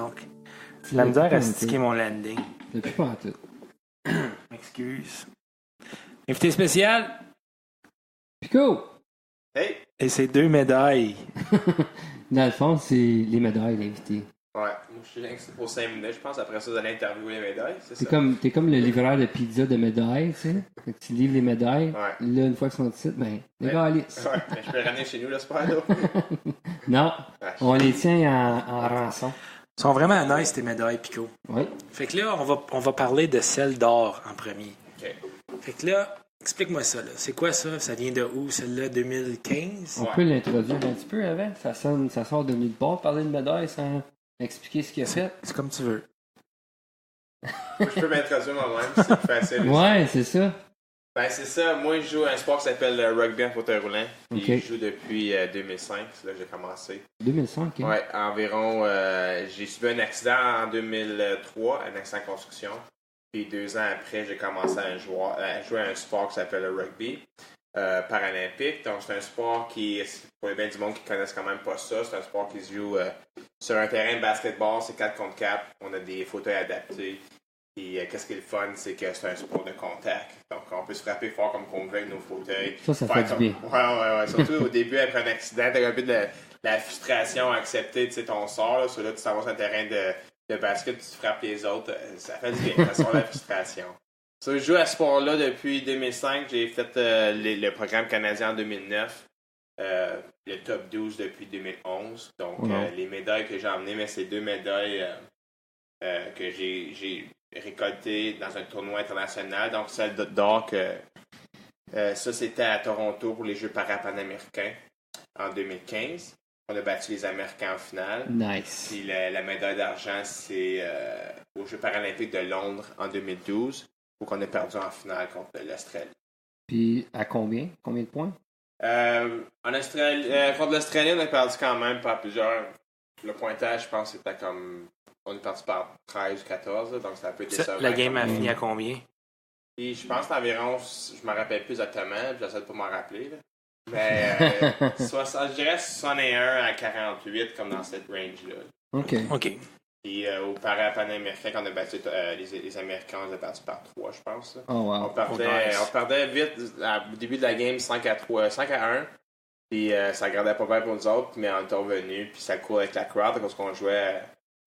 donc. J'ai la misère à sticker mon landing. Depuis pas en tout. M'excuse. Invité spécial. Pico! Hey! Et c'est 2 médailles. Dans le fond, c'est les médailles, l'invité. Ouais, moi je suis lancé pour 5 minutes, je pense. Après ça, vous allez interviewer les médailles, c'est ça? T'es comme le livreur de pizza de médailles, tu sais. Fait que tu livres les médailles. Ouais. Là, une fois qu'ils sont ici, ben, les Ouais. gars, allez. Ouais, mais je peux les ramener chez nous, j'espère, là. Non, Ouais. on les tient en rançon. Ils sont vraiment nice, tes médailles, Pico. Oui. Fait que là, on va parler de celle d'or en premier. OK. Fait que là, explique-moi ça. Là. C'est quoi ça? Ça vient de où, celle-là, 2015? On peut l'introduire un petit peu avant. Ça sort de nulle part, parler de médailles sans expliquer ce qu'il a fait. C'est comme tu veux. Je peux m'introduire moi-même, c'est plus facile. Ouais, c'est ça. Ben, c'est ça. Moi, je joue à un sport qui s'appelle le rugby en fauteuil roulant. Puis OK. je joue depuis 2005, c'est là que j'ai commencé. 2005, hein? Ouais, environ. J'ai subi un accident en 2003, un accident de construction. Puis 2 ans après, j'ai commencé à jouer à un sport qui s'appelle le rugby paralympique. Donc, c'est un sport qui, pour les bien du monde qui connaissent quand même pas ça, c'est un sport qui se joue sur un terrain de basketball, c'est 4 contre 4. On a des fauteuils adaptés. Puis, qu'est-ce qui est le fun, c'est que c'est un sport de contact. Donc, on peut se frapper fort comme qu'on veut avec nos fauteuils. Ça fait du bien. Ouais. Surtout au début, après un accident, t'as un peu de la frustration à accepter ton sort. Là, sur là, tu t'en vas sur un terrain de basket, tu te frappes les autres. Ça fait du bien, ça sort la frustration. Je joue à ce sport-là depuis 2005. J'ai fait le programme canadien en 2009. Le top 12 depuis 2011. Donc, les médailles que j'ai emmenées, mais c'est 2 médailles que j'ai récoltées dans un tournoi international. Donc, celle d'or, ça, c'était à Toronto pour les Jeux parapanaméricains en 2015. On a battu les Américains en finale. Nice. Puis la médaille d'argent, c'est aux Jeux paralympiques de Londres en 2012, où on a perdu en finale contre l'Australie. Puis, à combien? Combien de points? En Australie, contre l'Australie, on a perdu quand même par plusieurs. Le pointage, je pense, c'était comme. On est parti par 13 ou 14, là, donc ça a peu été ça. La game a fini à combien? Puis je pense qu'environ, je me rappelle plus exactement, puis j'essaie de pas m'en rappeler. Là. Mais je dirais 61 à 48, comme dans cette range-là. OK. Puis au Parapanaméricain, quand on a battu les Américains, on a battu par 3, je pense. Là. Oh, wow. On perdait vite au début de la game 5 à 1. Puis ça gardait pas bien pour nous autres, mais on est revenu, puis ça court avec la crowd parce qu'on jouait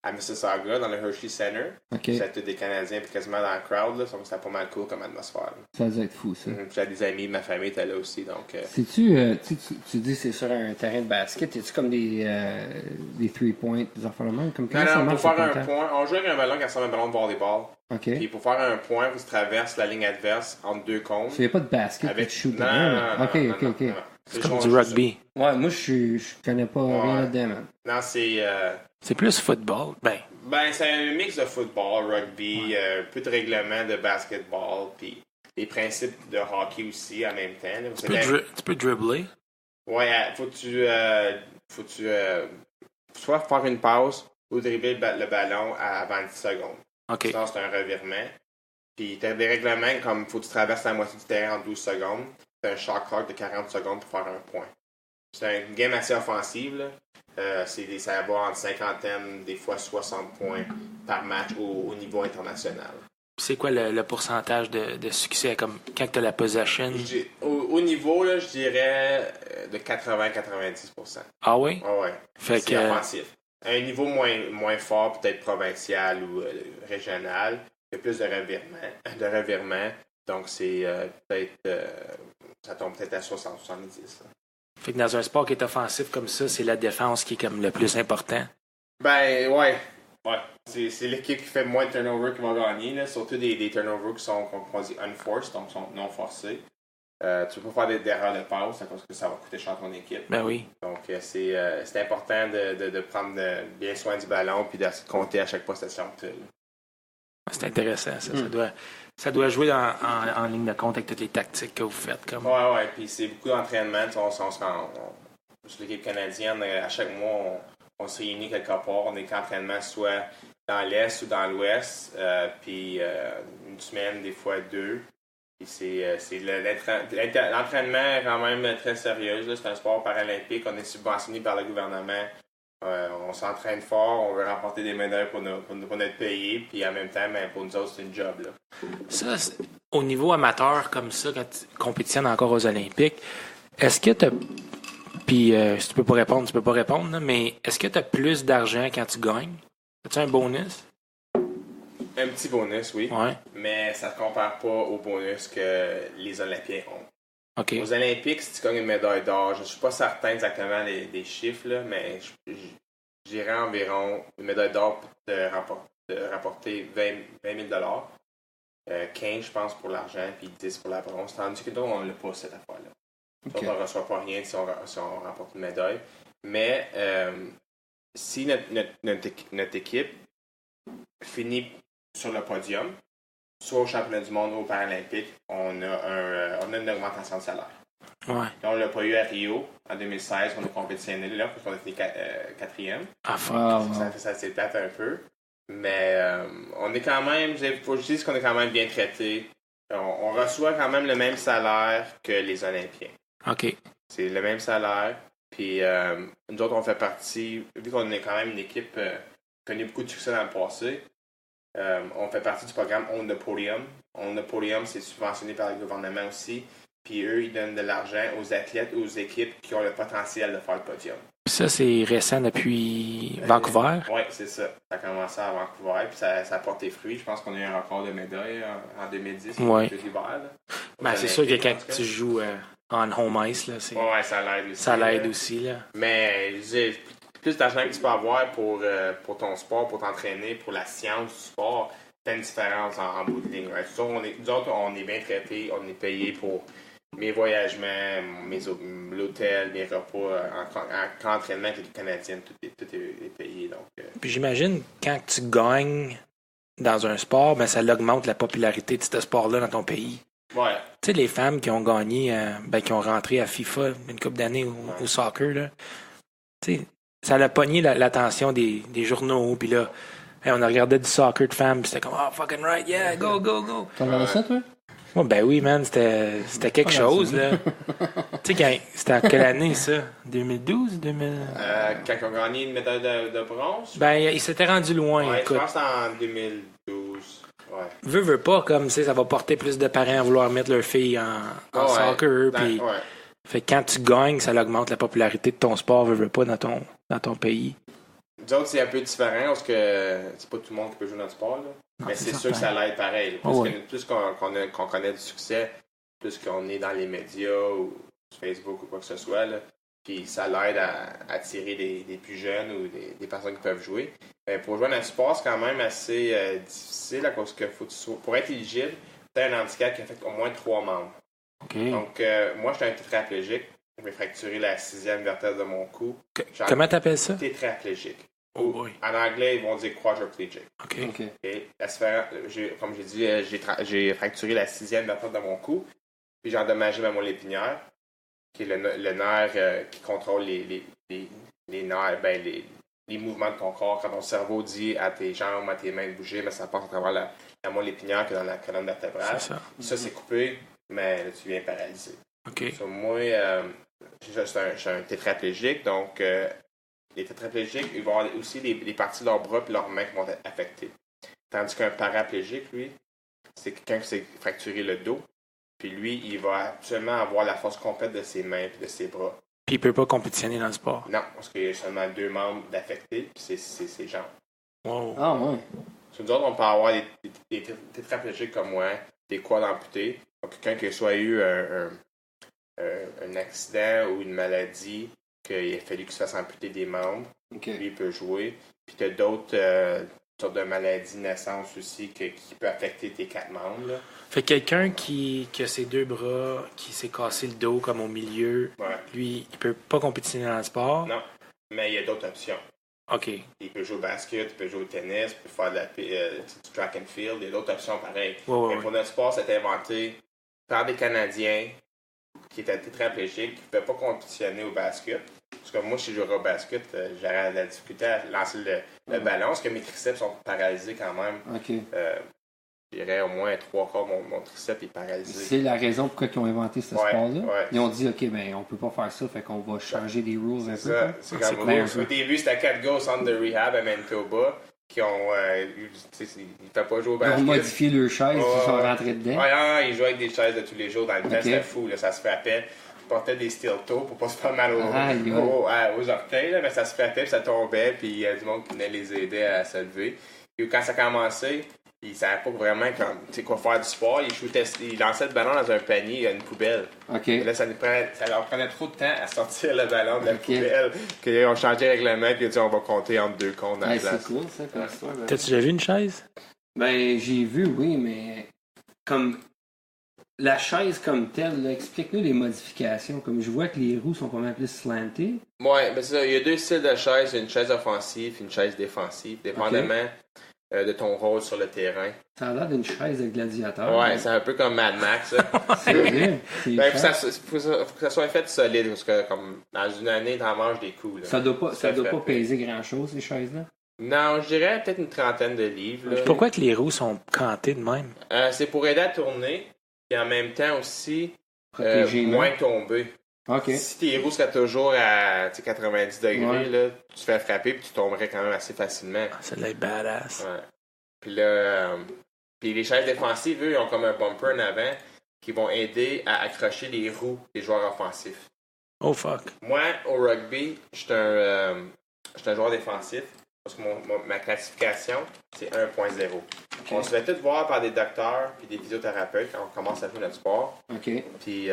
à Mississauga, dans le Hershey Center. Okay. C'était des Canadiens puis quasiment dans la crowd, là, donc c'était pas mal cool comme atmosphère. Là. Ça doit être fou, ça. J'avais des amis, ma famille était là aussi, donc... C'est-tu, tu dis c'est sur un terrain de basket, es-tu comme des 3-points, des affaires de même? Non, pour faire un point, on joue avec un ballon qui ressemble à un ballon de volleyball. OK. Puis pour faire un point, tu traverses la ligne adverse entre 2 cônes. Il n'y a pas de basket avec tu shoot non. OK. C'est comme du rugby. Ouais, moi, je connais pas rien là-dedans, man. Non, c'est... C'est plus football. Ben, c'est un mix de football, rugby, un peu de règlement de basketball, puis les principes de hockey aussi en même temps. Là. Tu peux dribbler. Ouais, faut que tu soit faire une passe ou dribbler le ballon avant 10 secondes. OK. Sinon, c'est un revirement. Puis, tu as des règlements comme faut que tu traverses la moitié du terrain en 12 secondes. C'est un shot clock de 40 secondes pour faire un point. C'est une game assez offensive, là. Ça va entre cinquantaine, des fois 60 points par match au niveau international. C'est quoi le pourcentage de succès comme quand tu as la possession? Au niveau, là, je dirais de 80-90%. Ah oui? Ah ouais. C'est offensif. À un niveau moins fort, peut-être provincial ou régional, il y a plus de revirements. Donc, c'est peut-être... ça tombe peut-être à 60-70. Fait que dans un sport qui est offensif comme ça, c'est la défense qui est comme le plus important. Ben, ouais. C'est l'équipe qui fait moins de turnovers qui va gagner, là. Surtout des turnovers qui sont, qu'on dit unforced, donc sont non forcés. Tu peux pas faire des erreurs de passe parce que ça va coûter cher à ton équipe. Ben oui. Donc, c'est important de prendre bien soin du ballon puis de compter à chaque possession que tu as. C'est intéressant, ça. Ça doit jouer en ligne de compte avec toutes les tactiques que vous faites. Comme... Ouais. Puis c'est beaucoup d'entraînement. Sur l'équipe canadienne, à chaque mois, on se réunit quelque part. On est qu'entraînement soit dans l'Est ou dans l'Ouest. Puis une semaine, des fois 2. Puis l'entraînement est quand même très sérieux. Là. C'est un sport paralympique. On est subventionné par le gouvernement. On s'entraîne fort, on veut remporter des médailles pour notre pays, puis en même temps, ben, pour nous autres, c'est une job. Là. Ça, au niveau amateur comme ça, quand tu compétitionnes encore aux Olympiques, est-ce que tu as. Puis, si tu peux pas répondre, tu peux pas répondre, là, mais est-ce que tu as plus d'argent quand tu gagnes? As-tu un bonus? Un petit bonus, oui. Ouais. Mais ça ne compare pas au bonus que les Olympiens ont. OK. Aux Olympiques, si tu gagnes une médaille d'or, je ne suis pas certain exactement des chiffres, là, mais je dirais environ une médaille d'or pour te rapporter 20 000 $. 15, je pense, pour l'argent, puis 10 pour la bronze. Tandis que nous, on n'a pas cette affaire-là. Okay. On ne reçoit pas rien si on remporte une médaille. Mais si notre équipe finit sur le podium, soit au championnat du monde ou aux Paralympiques, on a une augmentation de salaire. Ouais. Et on ne l'a pas eu à Rio en 2016, on a compétitionné là, parce qu'on a fini quatrième. Ça s'est plate un peu. Mais on est quand même, faut que je dise qu'on est quand même bien traité. On reçoit quand même le même salaire que les Olympiens. OK. C'est le même salaire. Puis nous autres, on fait partie, vu qu'on est quand même une équipe qui a connu beaucoup de succès dans le passé, on fait partie du programme On the Podium. On the Podium, c'est subventionné par le gouvernement aussi. Puis eux, ils donnent de l'argent aux athlètes ou aux équipes qui ont le potentiel de faire le podium. Ça, c'est récent depuis Vancouver? Oui, c'est ça. Ça a commencé à Vancouver, puis ça a porté fruit. Je pense qu'on a eu un record de médailles en 2010, ouais. l'hiver. Ben, c'est sûr que quand tu joues en home ice, là, c'est... Ouais, ça l'aide aussi. Ça l'aide aussi, là. Mais plus d'argent que tu peux avoir pour ton sport, pour t'entraîner, pour la science du sport, t'as une différence en bout de ligne. Right? Nous autres, on est bien traités, on est payés pour mes voyagements, l'hôtel, mes repas, en entraînement avec les Canadiens, tout est payé. Donc, Puis j'imagine, quand tu gagnes dans un sport, ben ça augmente la popularité de ce sport-là dans ton pays. Ouais. Tu sais, les femmes qui ont gagné, qui ont rentré à FIFA une couple d'années au soccer, là, tu sais, ça a pogné l'attention des journaux, puis là, on a regardé du soccer de femmes, puis c'était comme, oh, fucking right, yeah, go, go, go. T'en avais ça, toi? Oh, ben oui, man, c'était quelque chose, là. Tu sais, c'était en quelle année, ça? 2012? Quand on a gagné une médaille de bronze? Ben, il s'était rendu loin, ouais, écoute. Je pense en 2012. Ouais. Veux pas, comme, tu sais, ça va porter plus de parents à vouloir mettre leur fille en soccer, puis... Ouais. Fait que quand tu gagnes, ça augmente la popularité de ton sport, veux pas, dans ton pays. Nous autres, c'est un peu différent parce que c'est pas tout le monde qui peut jouer dans le sport, là. Non, mais c'est sûr que ça l'aide pareil. Plus qu'on connaît du succès, plus qu'on est dans les médias ou sur Facebook ou quoi que ce soit, là, puis ça l'aide à attirer des plus jeunes ou des personnes qui peuvent jouer. Mais pour jouer dans le sport, c'est quand même assez difficile parce que pour être éligible, tu as un handicap qui affecte au moins 3 membres. Okay. Donc, moi, je suis un tétraplégique. Je vais fracturer la 6e vertèbre de mon cou. Comment t'appelles ça? Tétraplégique. Oh boy. En anglais, ils vont dire quadriplégique. OK. Et comme j'ai dit, j'ai fracturé la 6e vertèbre de mon cou. Puis j'ai endommagé ma moelle épinière, qui est le nerf qui contrôle les nerfs, les mouvements de ton corps. Quand ton cerveau dit à tes jambes, à tes mains de bouger, mais ça passe à travers la moelle épinière qui est dans la colonne vertébrale. Ça, c'est coupé, mais là, tu viens paralysé. OK. So, moi, je suis un tétraplégique, donc les tétraplégiques, ils vont avoir aussi les parties de leurs bras et leurs mains qui vont être affectées. Tandis qu'un paraplégique, lui, c'est quelqu'un qui s'est fracturé le dos, puis lui, il va seulement avoir la force complète de ses mains et de ses bras. Puis il peut pas compétitionner dans le sport? Non, parce qu'il y a seulement 2 membres d'affectés, puis c'est ses jambes. Wow. Ah, ouais. So, nous autres, on peut avoir des tétraplégiques comme moi, des quads amputés, donc quelqu'un qui a soit eu un accident ou une maladie, qu'il a fallu qu'il se fasse amputer des membres. Okay. Lui, il peut jouer. Puis tu as d'autres sortes de maladies de naissance aussi qui peut affecter tes 4 membres. Là. Fait que quelqu'un qui a ses 2 bras, qui s'est cassé le dos comme au milieu, lui, il peut pas compétitionner dans le sport? Non, mais il y a d'autres options. OK. Il peut jouer au basket, il peut jouer au tennis, il peut faire du track and field. Il y a d'autres options pareilles. Mais pour notre sport, c'était inventé par des Canadiens qui étaient tétraplégiques, qui ne pouvaient pas compétitionner au basket. Parce que moi, si je jouais au basket, j'aurais de la difficulté à lancer le ballon, parce que mes triceps sont paralysés quand même. Okay. je dirais au moins 3/4 mon triceps est paralysé. C'est la raison pourquoi ils ont inventé ce sport-là. Ouais. Ils ont dit, OK, ben on peut pas faire ça, fait qu'on va changer les rules un C'est peu. ça. Quoi. C'est C'est comme cool, au début, c'était 4 gars au centre de rehab à Manitoba qui ont. Ils ne peuvent pas jouer au Ils ont basket. modifié leur chaise, ils sont rentrés dedans. Ouais, ils jouaient avec des chaises de tous les jours dans le temps, c'était fou, là, ça se frappait. Ils portaient des steel toes pour pas se faire mal aux orteils, là, mais ça se frappait, puis ça tombait, puis il y a du monde qui venait les aider à se lever. Puis quand ça a commencé, ils ne savaient pas vraiment quoi faire du sport. Ils lançaient le ballon dans un panier, une poubelle. Okay. Et là, ça leur prenait trop de temps à sortir le ballon de la poubelle. Qu'ils ont changé le règlement, puis ils ont dit on va compter entre 2 comptes dans la place. C'est cool, ça, comme histoire. T'as-tu déjà vu une chaise? Ben, j'ai vu, oui, mais comme la chaise comme telle, là, explique-nous les modifications. Comme je vois que les roues sont pas mal plus slantées. Ouais, ben c'est ça. Il y a 2 styles de chaise. Il y a une chaise offensive et une chaise défensive, dépendamment de ton rôle sur le terrain. Ça a l'air d'une chaise de gladiateur. Ouais, c'est un peu comme Mad Max. C'est vrai. Ben, faut que ça soit fait solide, parce que comme dans une année, t'en manges des coups. Là. Ça doit pas peser grand-chose, ces chaises-là? Non, je dirais peut-être une trentaine de livres. Là. Pourquoi que les roues sont cantées de même? C'est pour aider à tourner, et en même temps aussi, Protéger, moins tomber. OK. Si tes roues seraient toujours à 90 degrés, là, tu te fais frapper et tu tomberais quand même assez facilement. Ça doit être badass. Ouais. Puis là, puis les chaises défensives, eux, ils ont comme un bumper en avant qui vont aider à accrocher les roues des joueurs offensifs. Oh fuck. Moi, au rugby, j'étais un joueur défensif parce que ma classification, c'est 1.0. Okay. On se fait tout voir par des docteurs puis des physiothérapeutes quand on commence à jouer notre sport. OK. Puis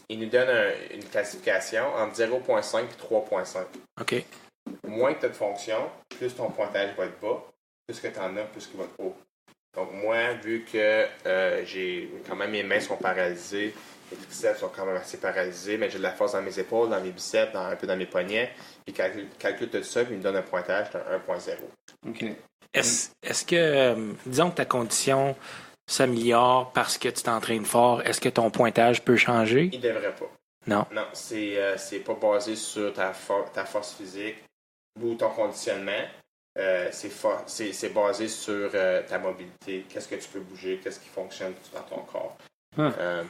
ils nous donnent une classification entre 0.5 et 3.5. OK. Moins que tu as de fonction, plus ton pointage va être bas. Plus que tu en as, plus qu'il va être haut. Donc moi, vu que j'ai quand même mes mains sont paralysées, les triceps sont quand même assez paralysés, mais j'ai de la force dans mes épaules, dans mes biceps, un peu dans mes poignets. Puis calcule tout ça, puis il me donne un pointage de 1.0. OK. Est-ce que, disons que ta condition s'améliore parce que tu t'entraînes fort, est-ce que ton pointage peut changer? Il devrait pas. Non. Non, c'est pas basé sur ta force physique ou ton conditionnement. C'est basé sur ta mobilité. Qu'est-ce que tu peux bouger, qu'est-ce qui fonctionne dans ton corps.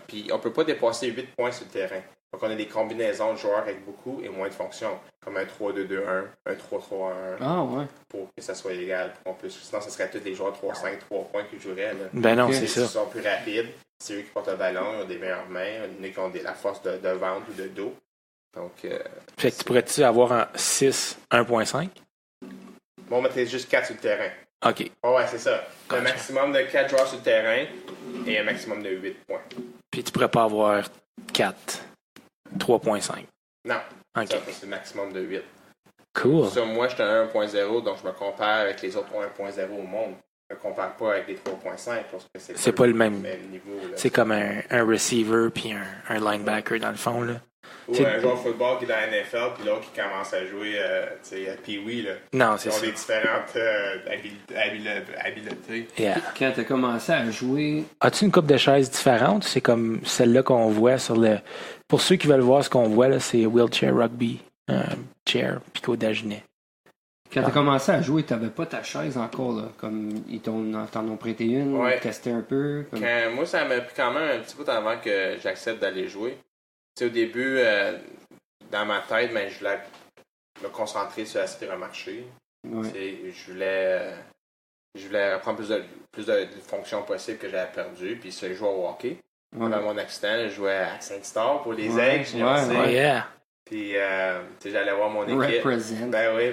Puis on peut pas dépasser 8 points sur le terrain. Donc on a des combinaisons de joueurs avec beaucoup et moins de fonctions, comme un 3-2-2-1, un 3-3-1, Ah ouais. pour que ça soit égal. Sinon, ce serait tous les joueurs 3-5, 3 points qui joueraient. Là. Ben non, Okay. c'est ça. Ils sont plus rapides. C'est eux qui portent le ballon, ils ont des meilleures mains, il y en a qui ont la force de ventre ou de dos. Donc, Fait que tu pourrais-tu avoir un 6, 1.5? bon, on mettait juste 4 sur le terrain. OK. Oh, ouais, c'est ça. Un Gotcha. maximum de 4 joueurs sur le terrain et un maximum de 8 points. Puis tu pourrais pas avoir 4, 3.5. Non, OK. ça, c'est le maximum de 8. Cool. Sur moi, j'étais à 1.0, donc je me compare avec les autres 1.0 au monde. Je me compare pas avec les 3.5 parce que C'est pas le même. niveau. Là. C'est comme un receiver puis un linebacker dans le fond, là. Ou un joueur de football qui est dans la NFL, puis l'autre qui commence à jouer à Pee-Wee. Là. Non, Ils c'est ont ça. des différentes habiletés. Yeah. Quand t'as commencé à jouer, As-tu une coupe de chaises différente? C'est comme celle-là qu'on voit sur le... Pour ceux qui veulent voir ce qu'on voit, là, c'est Wheelchair Rugby. Chair, Pico d'Agenais. quand t'as commencé à jouer, t'avais pas ta chaise encore, là. Comme ils t'en ont prêté une, Ouais. testé un peu. Comme... Moi, ça m'a pris quand même un petit bout avant que j'accepte d'aller jouer. Tu sais, au début, dans ma tête, je voulais me concentrer sur la marché. Ouais. Je voulais reprendre plus de fonctions possibles que j'avais perdues, puis je jouais au hockey. Ouais. Avant mon accident, je jouais à Saint-Star pour les Ouais. Aigles, j'ai Ouais, lancé. Oh yeah! Puis, tu sais, j'allais voir mon équipe. Represent. Ben oui.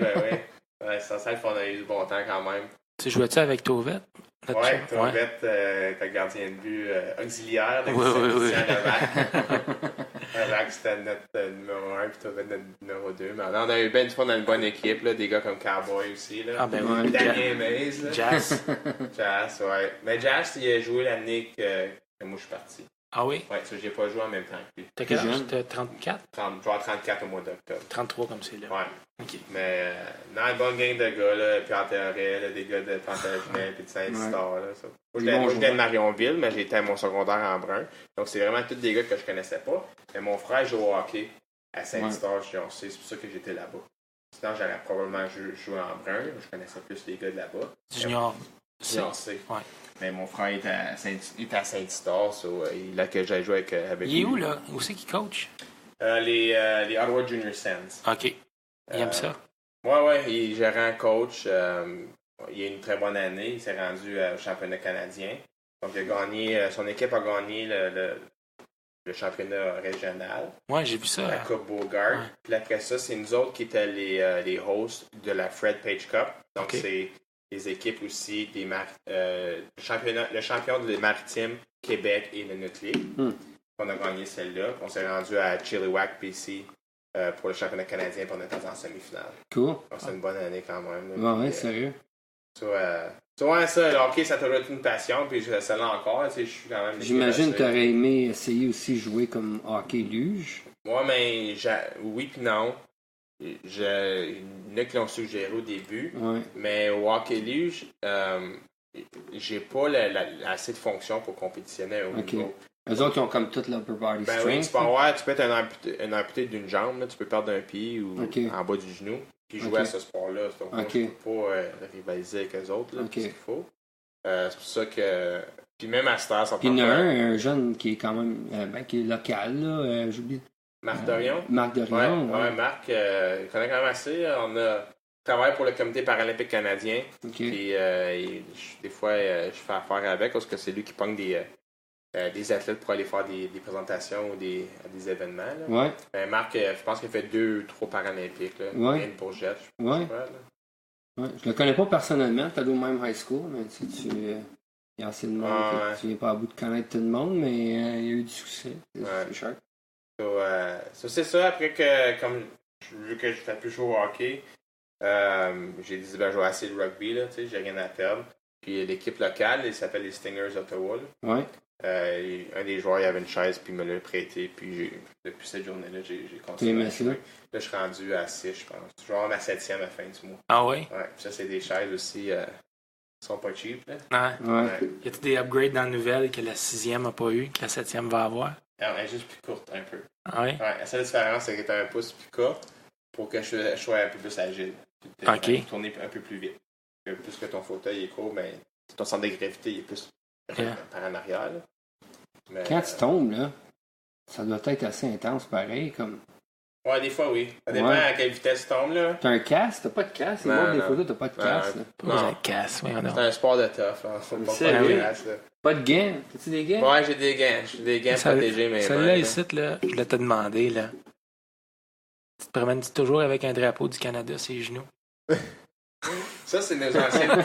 Ouais, c'est ça, on a eu du bon temps quand même. Tu jouais-tu avec Tauvette? Ouais, Tauvette, ta gardien de but auxiliaire, de Oui. Levac, c'était notre numéro 1, puis Tauvette notre numéro 2. Mais on a eu bien du fun dans une bonne équipe, là, des gars comme Cowboy aussi. Là. Ah ben oui. Damien Maze. Là. Jazz. Jazz, ouais. Mais Jazz, il a joué l'année que moi je suis parti. Ah oui? Ouais, ça, j'ai pas joué en même temps que lui. T'as quel âge? jeune. T'as 34? Je vais avoir 34 au mois d'octobre. 33 comme c'est là. Ouais. OK. Mais, non, une bonne gang de gars, là, puis en Théoret, là, des gars de Plantagenet, puis de Saint-Star, là, ça. Moi, j'étais de Marionville, mais j'étais à mon secondaire en Brun. Donc, c'est vraiment tous des gars que je connaissais pas. Mais mon frère joue au hockey à Saint-Star, c'est pour ça que j'étais là-bas. Sinon, j'allais probablement jouer en Brun. Je connaissais plus les gars de là-bas. Junior. Fiancé. Ouais. Mais mon frère est à Saint-Isidore, il a que j'ai joué avec Il est lui. où, là? Où c'est qu'il coach? Les Ottawa Junior Sands. OK. Il aime ça. Ouais, il est gérant coach. Il a une très bonne année. Il s'est rendu au championnat canadien. Donc, il a gagné, son équipe a gagné le championnat régional. Ouais, j'ai vu ça. La Coupe Bogart. Ouais. Puis après ça, c'est nous autres qui étions les hosts de la Fred Page Cup. Donc, OK. c'est les équipes aussi le champion des Maritimes, Québec et le Nutley. On a gagné celle-là. On s'est rendu à Chilliwack, BC, pour le championnat canadien, pour on était en semi-finale. Cool. Donc, c'est une bonne année quand même. Ouais, sérieux. Tu vois, ça, le hockey, ça a toujours été une passion, puis celle-là encore, tu sais, je suis quand même... J'imagine que tu aurais aimé essayer aussi jouer comme hockey luge. Moi, mais oui puis non. Il y en a qui l'ont suggéré au début, Ouais. mais au hockey luge, j'ai pas assez de fonction pour compétitionner au OK. niveau. Eux autres, ils ont comme toute l'upper body Ben strength. oui, tu peux être un amputé d'une jambe, là, tu peux perdre un pied ou OK. en bas du genou, puis jouer à ce sport-là. Donc, moi, OK. je peux pas rivaliser avec eux autres, là, OK. ce qu'il faut. C'est pour ça que... Puis même à Star, ça Puis il y en a un jeune qui est quand même qui est local, là. J'oublie. Marc Dorion. Marc Dorion. Ouais, Marc, il connaît quand même assez. Il travaille pour le comité paralympique canadien. OK. Puis des fois, je fais affaire avec parce que c'est lui qui pogne des athlètes pour aller faire des présentations ou des événements. Là. Ouais. Ben, Marc, je pense qu'il fait 2 ou 3 paralympiques. Là. Ouais. Une bourgette, je Ouais. sais pas, là. Ouais. Je le connais pas personnellement. Tu allé au même high school, mais il y a assez de monde. Ah, que tu viens pas à bout de connaître tout le monde, mais il y a eu du succès. Ouais. C'est cher. C'est ça. Après que, comme vu que je fais plus chaud au hockey, j'ai dit, ben, je vais essayer le rugby, là, tu sais, j'ai rien à perdre. Puis l'équipe locale, il s'appelle les Stingers d'Ottawa. Ouais. Un des joueurs, il avait une chaise, puis il me l'a prêté. Puis depuis cette journée-là, j'ai continué à jouer. Là, je suis rendu à 6, je pense. Je vais avoir ma 7e à la fin du mois. Ah oui? Ouais, puis ça, c'est des chaises aussi. Qui sont pas cheap, là. Ouais. Ouais. Ouais. Y a-t-il des upgrades dans la nouvelle que la 6e n'a pas eu, que la 7e va avoir? Elle est juste plus courte, un peu. Ah oui? Ouais, la seule différence, c'est que tu as un pouce plus court pour que je sois un peu plus agile. Puis OK. tourner un peu plus vite. Plus que ton fauteuil est court, mais ton centre de gravité il est plus par en arrière. Là. Mais, Quand tu tombes, là, ça doit être assez intense pareil. Comme... Ouais, des fois, oui. Ça dépend Ouais. à quelle vitesse tu tombes. Là. T'as un casque? T'as pas de casque? C'est Non, moi, des non. photos, t'as pas de casque. là. Pas Non. besoin de casse, oui, non. C'est un sport de tough. Hein. Faut pas C'est faire vrai. de glace, là. Pas de gants? T'as-tu des gants? Ouais, j'ai des gants. J'ai des gants protégés, mais. Celle-là, ici, là, je voulais te demander, là. Tu te promènes toujours avec un drapeau du Canada sur les genoux? Ça, c'est nos anciennes.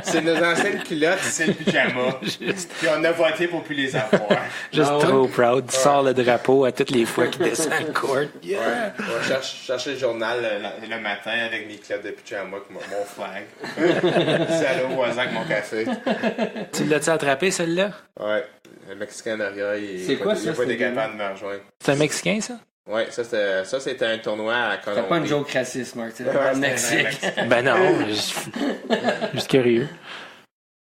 C'est nos anciennes culottes, c'est le pyjama. Puis on a voté pour plus les avoir. Juste Ah ouais? trop proud. Tu sors le drapeau à toutes les fois qu'il descend le court. Yeah! Ouais. On va chercher le journal le matin avec mes clubs de pyjama, avec mon flag. C'est allé au voisin avec mon café. Tu l'as-tu attrapé, celle-là? Ouais. Le Mexicain derrière, C'est quoi, ça, il a pas été cette capable de me rejoindre. C'est un Mexicain, ça? Ouais, ça c'était un tournoi à Colombie. T'as pas une joke raciste, Marc. C'est Ouais, pas c'était un Mexique. Mexicain. Ben non, juste curieux.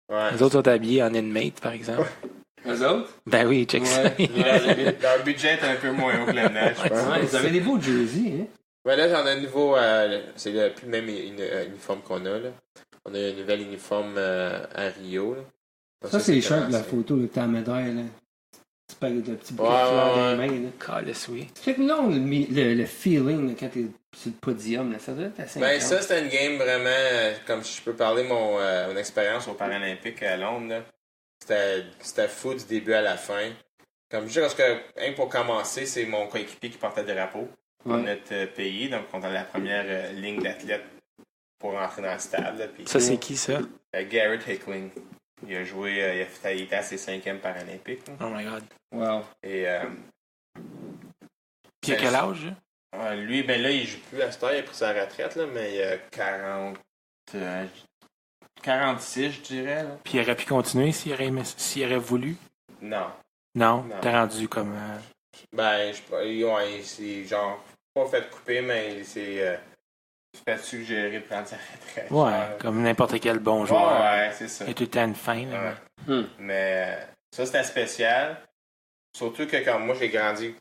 Ouais. Les autres sont habillés en inmate, par exemple. Eux autres? Ben oui, check ça. Ouais. Leur budget est un peu moins haut que le nôtre, je pense. Ouais, ils avaient des beaux jerseys, hein? Ouais, là, j'en ai un nouveau. C'est plus le même uniforme qu'on a, là. On a un nouvel uniforme à Rio, là. Donc, Ça, c'est c'est cher, la commencé. photo, là, que t'as à médaille, là. C'est pas le petit bouquet Ouais, de fleurs ouais, dans les mains, là. Calisse, oui. Check non le feeling là, quand t'es sur le podium, là, ça doit être assez Ben, intense. ça, c'était une game vraiment. Comme je peux parler mon expérience aux Paralympiques à Londres, là. C'était fou du début à la fin. Comme je dis, parce que, hein, pour commencer, c'est mon coéquipier qui portait le drapeau pour Ouais. notre pays. Donc, on est la première ligne d'athlètes pour rentrer dans le stade. Là, puis, Ça, c'est qui, ça? Garrett Hickling. Il a joué, il était à ses 5e Paralympiques. Là. Oh my God. Wow. Et Puis à quel âge? lui, ben là, il joue plus à cette heure, il a pris sa retraite, là, mais il a 46, je dirais. Là. Puis il aurait pu continuer s'il aurait voulu? Non. Non, Non. t'es rendu comme... Ben, ouais, c'est genre, pas fait couper, mais c'est fait suggérer de prendre sa retraite. Ouais, Genre, comme n'importe quel bon joueur. ouais, c'est ça. Il y a tout le temps une fin. Là. Ouais. Mais ça, c'était spécial. Surtout que comme moi, j'ai grandi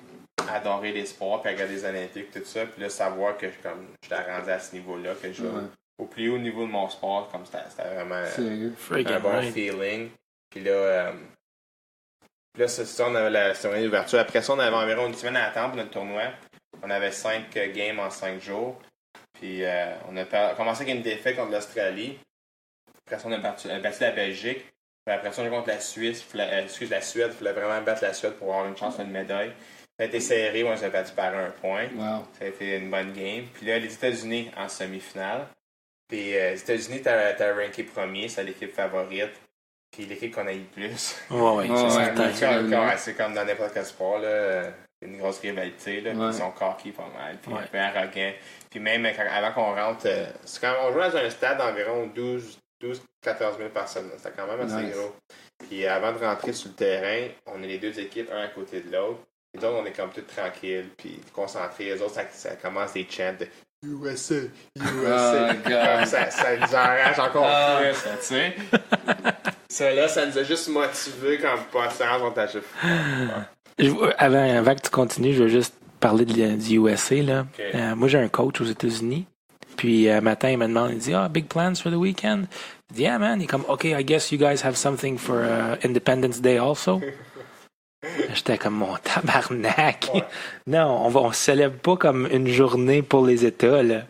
à adorer les sports, puis à regarder les Olympiques, tout ça, puis là, savoir que comme j'étais rendu à ce niveau-là, que je vais Ouais. au plus haut niveau de mon sport, comme c'était vraiment Sérieux? un bon feeling. Puis là, c'est ça, on avait la cérémonie d'ouverture. Après ça, on avait environ une semaine à attendre pour notre tournoi. On avait 5 games en 5 jours. Puis on a commencé avec une défaite contre l'Australie. Après ça, on a battu la Belgique. Puis après ça, on a contre la Suisse. La Suède. Il fallait vraiment battre la Suède pour avoir une chance d'une médaille. Ça a été serré. On s'est battu par 1 point. Wow. Ça a été une bonne game. Puis là, les États-Unis en semi-finale. Puis les États-Unis, t'as ranké premier. C'est l'équipe favorite. Puis l'équipe qu'on a eu le plus. Oui, c'est certain. C'est comme dans n'importe quel sport, là. Une grosse rivalité, là. Puis ils sont coqués pas mal. Puis un peu arrogants. Puis même avant qu'on rentre, c'est quand on joue dans un stade d'environ 12-14 000 personnes. C'était quand même assez gros. Puis avant de rentrer sur le terrain, on a les deux équipes, un à côté de l'autre. Les autres, on est comme tout tranquilles, puis concentrés. Les autres, ça commence des chants de USA, USA. Ça nous enrage encore plus, tu sais. Ça nous a juste motivés quand passage on t'a juste. Avant que tu continues, je veux juste parler du USA. Là. Okay. Moi, j'ai un coach aux États-Unis. Puis, un matin, il me demande, il dit, big plans for the weekend? Je dis, yeah, man. Il est comme, OK, I guess you guys have something for Independence Day also. J'étais comme, mon tabarnak. Ouais. Non, on célèbre pas comme une journée pour les États. Là.